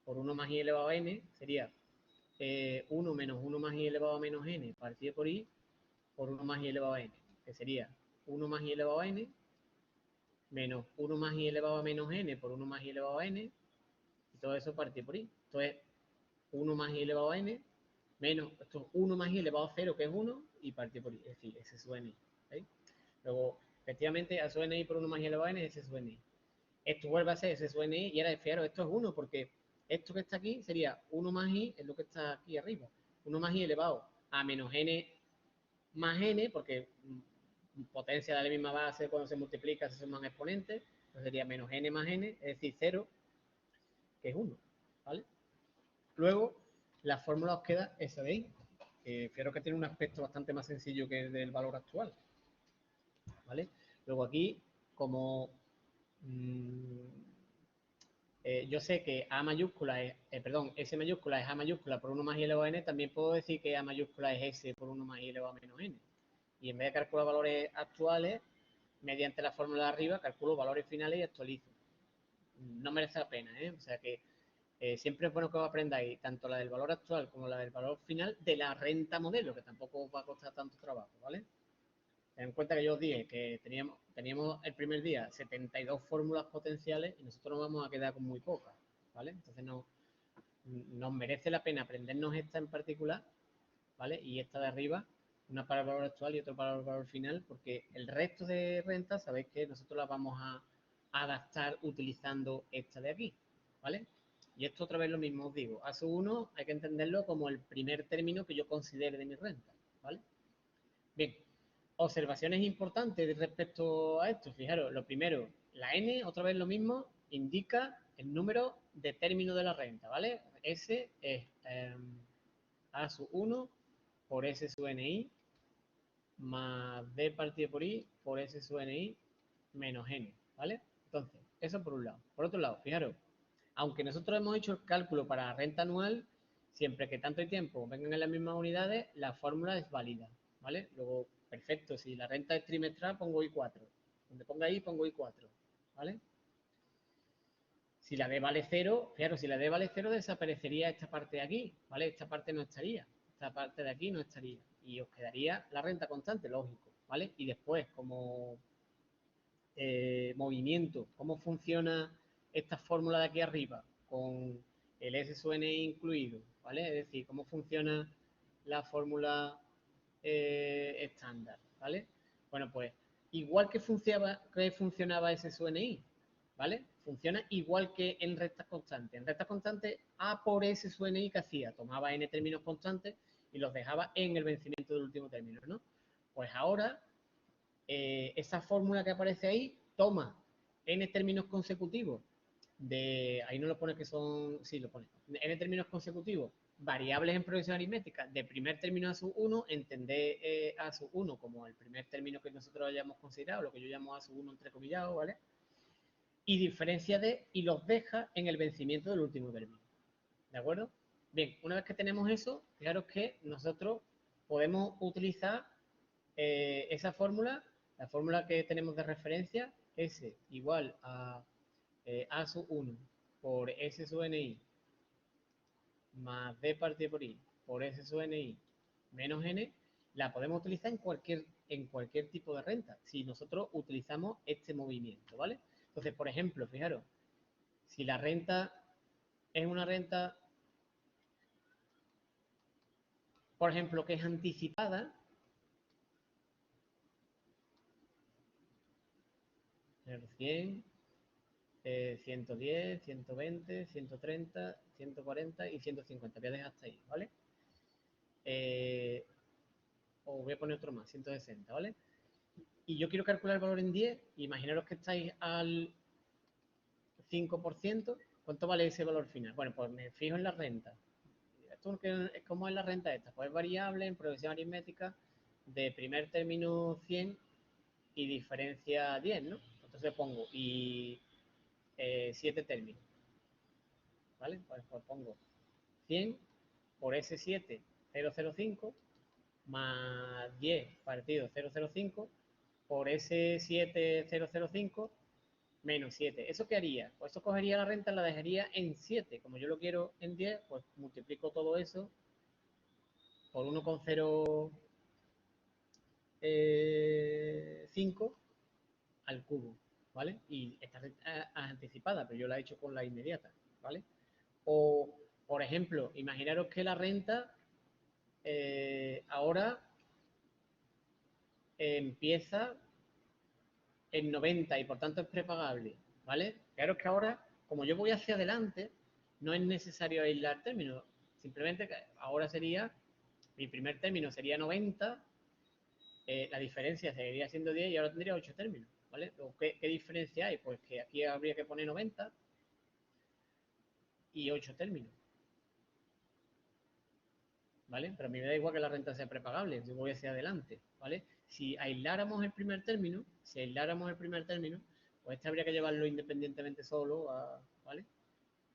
por 1 más i elevado a n sería 1 menos 1 más i elevado a menos n partido por i por 1 más i elevado a n, que sería 1 más i elevado a n menos 1 más i elevado a menos n por 1 más i elevado a n, y todo eso partido por i. Esto es 1 más i elevado a n menos, esto es 1 más i elevado a 0, que es 1, y partido por i, es decir, s sub ni. ¿Veis? Luego, efectivamente, a sub ni por 1 más i elevado a n es s sub ni. Esto vuelve a ser s sub ni, y ahora, fijaros, esto es 1, porque esto que está aquí sería 1 más i, es lo que está aquí arriba, 1 más i elevado a menos n más n, porque potencia de la misma base cuando se multiplica se suman exponentes, entonces sería menos n más n, es decir, 0, que es 1, ¿vale? Luego, la fórmula os queda esa de ahí. Fijaros que tiene un aspecto bastante más sencillo que el del valor actual, ¿vale? Luego aquí, como yo sé que A mayúscula es, perdón, S mayúscula es A mayúscula por 1 más i elevado a n, también puedo decir que A mayúscula es S por 1 más i elevado a menos n. Y en vez de calcular valores actuales, mediante la fórmula de arriba, calculo valores finales y actualizo. No merece la pena, ¿eh? O sea que siempre es bueno que os aprendáis tanto la del valor actual como la del valor final de la renta modelo, que tampoco os va a costar tanto trabajo, ¿vale? Ten en cuenta que yo os dije que teníamos el primer día 72 fórmulas potenciales y nosotros nos vamos a quedar con muy pocas, ¿vale? Entonces nos merece la pena aprendernos esta en particular, ¿vale? Y esta de arriba, una para el valor actual y otra para el valor final, porque el resto de rentas sabéis que nosotros las vamos a adaptar utilizando esta de aquí, ¿vale? Y esto otra vez lo mismo os digo, a sub 1 hay que entenderlo como el primer término que yo considere de mi renta, ¿vale? Bien, observaciones importantes respecto a esto. Fijaros, lo primero, la n, otra vez lo mismo, indica el número de términos de la renta, ¿vale? S es a sub 1 por S sub ni más D partido por I por S sub ni menos N, ¿vale? Entonces, eso por un lado. Por otro lado, fijaros, aunque nosotros hemos hecho el cálculo para renta anual, siempre que tanto y tiempo vengan en las mismas unidades, la fórmula es válida, ¿vale? Luego, perfecto, si la renta es trimestral, pongo I4. Donde ponga I, pongo I4, ¿vale? Si la D vale 0, fijaros, si la D vale 0, desaparecería esta parte de aquí, ¿vale? Esta parte no estaría, esta parte de aquí no estaría. Y os quedaría la renta constante, lógico, ¿vale? Y después, como movimiento, ¿cómo funciona esta fórmula de aquí arriba? Con el S sub n incluido, ¿vale? Es decir, ¿cómo funciona la fórmula estándar, ¿vale? Bueno, pues igual que funcionaba S sub ni, ¿vale? Funciona igual que en rectas constantes. En rectas constantes, A por S sub ni, ¿qué hacía? Tomaba n términos constantes y los dejaba en el vencimiento del último término, ¿no? Pues ahora, esa fórmula que aparece ahí toma n términos consecutivos ahí no lo pone que son, sí lo pone, n términos consecutivos, variables en progresión aritmética, de primer término a sub 1, entender a sub 1 como el primer término que nosotros hayamos considerado, lo que yo llamo a sub 1 entrecomillado, ¿vale? Y diferencia de, y los deja en el vencimiento del último término, ¿de acuerdo? Bien, una vez que tenemos eso, fijaros que nosotros podemos utilizar esa fórmula, la fórmula que tenemos de referencia, S igual a A sub 1 por S sub ni más D partido por I por S sub ni menos N, la podemos utilizar en cualquier tipo de renta, si nosotros utilizamos este movimiento, ¿vale? Entonces, por ejemplo, fijaros, si la renta es una renta, por ejemplo, que es anticipada, 100, 110, 120, 130, 140 y 150. Voy a dejar hasta ahí, ¿vale? O voy a poner otro más, 160, ¿vale? Y yo quiero calcular el valor en 10. Imaginaros que estáis al 5%. ¿Cuánto vale ese valor final? Bueno, pues me fijo en la renta. ¿Esto cómo es la renta esta? Pues es variable en progresión aritmética de primer término 100 y diferencia 10, ¿no? Entonces pongo y 7 términos, ¿vale? Pues pongo 100 por S7 0,05 más 10 partido 0,05 por ese 7,005 menos 7. ¿Eso qué haría? Pues eso cogería la renta, la dejaría en 7. Como yo lo quiero en 10, pues multiplico todo eso por 1,05 al cubo, ¿vale? Y esta renta es anticipada, pero yo la he hecho con la inmediata, ¿vale? O, por ejemplo, imaginaros que la renta ahora empieza en 90 y por tanto es prepagable, ¿vale? Claro que ahora, como yo voy hacia adelante, no es necesario aislar términos. Simplemente que ahora sería, mi primer término sería 90, la diferencia seguiría siendo 10 y ahora tendría 8 términos, ¿vale? ¿Qué diferencia hay? Pues que aquí habría que poner 90 y 8 términos, ¿vale? Pero a mí me da igual que la renta sea prepagable, yo voy hacia adelante, ¿vale? Si aisláramos el primer término, pues este habría que llevarlo independientemente solo, ¿vale?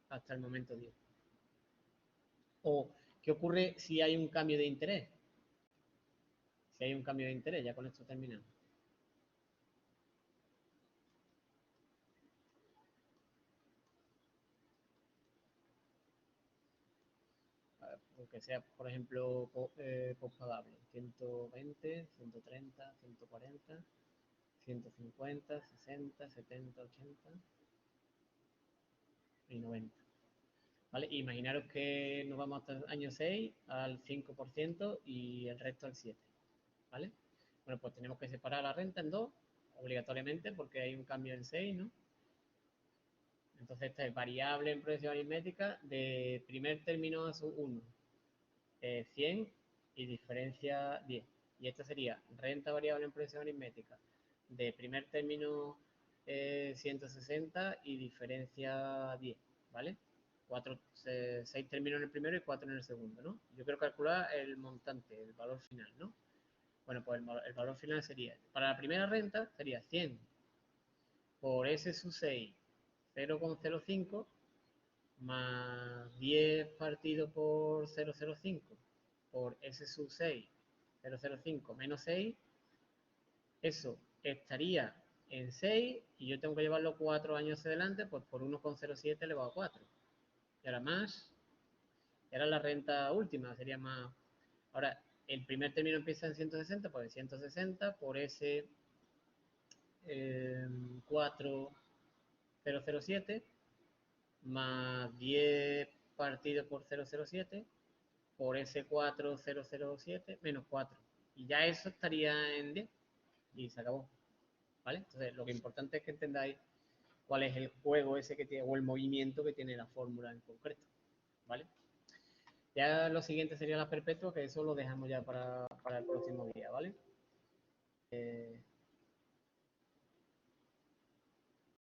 Hasta el momento 10. O, ¿qué ocurre si hay un cambio de interés? Si hay un cambio de interés, ya con esto terminamos. Aunque sea, por ejemplo, pospagable. 120, 130, 140, 150, 60, 70, 80 y 90. ¿Vale? Imaginaros que nos vamos hasta el año 6 al 5% y el resto al 7%. ¿Vale? Bueno, pues tenemos que separar la renta en dos, obligatoriamente, porque hay un cambio en 6, ¿no? Entonces esta es variable en progresión aritmética de primer término a su 1, 100 y diferencia 10. Y esta sería renta variable en progresión aritmética de primer término 160 y diferencia 10, ¿vale? 6 términos en el primero y 4 en el segundo, ¿no? Yo quiero calcular el montante, el valor final, ¿no? Bueno, pues el valor final sería, para la primera renta sería 100 por S sub 6, 0,05 más 10 partido por 0,05 por S sub 6, 0,05 menos 6, eso estaría en 6 y yo tengo que llevarlo 4 años hacia adelante, pues por 1,07 elevado a 4. Y ahora más, y ahora la renta última sería más. Ahora, el primer término empieza en 160, pues 160 por ese 4,007 más 10 partido por 0,07 por ese 4,007 menos 4. Y ya eso estaría en 10 y se acabó. ¿Vale? Entonces, lo que importante es que entendáis cuál es el juego ese que tiene o el movimiento que tiene la fórmula en concreto. ¿Vale? Ya lo siguiente sería la perpetua, que eso lo dejamos ya para el próximo día, ¿vale?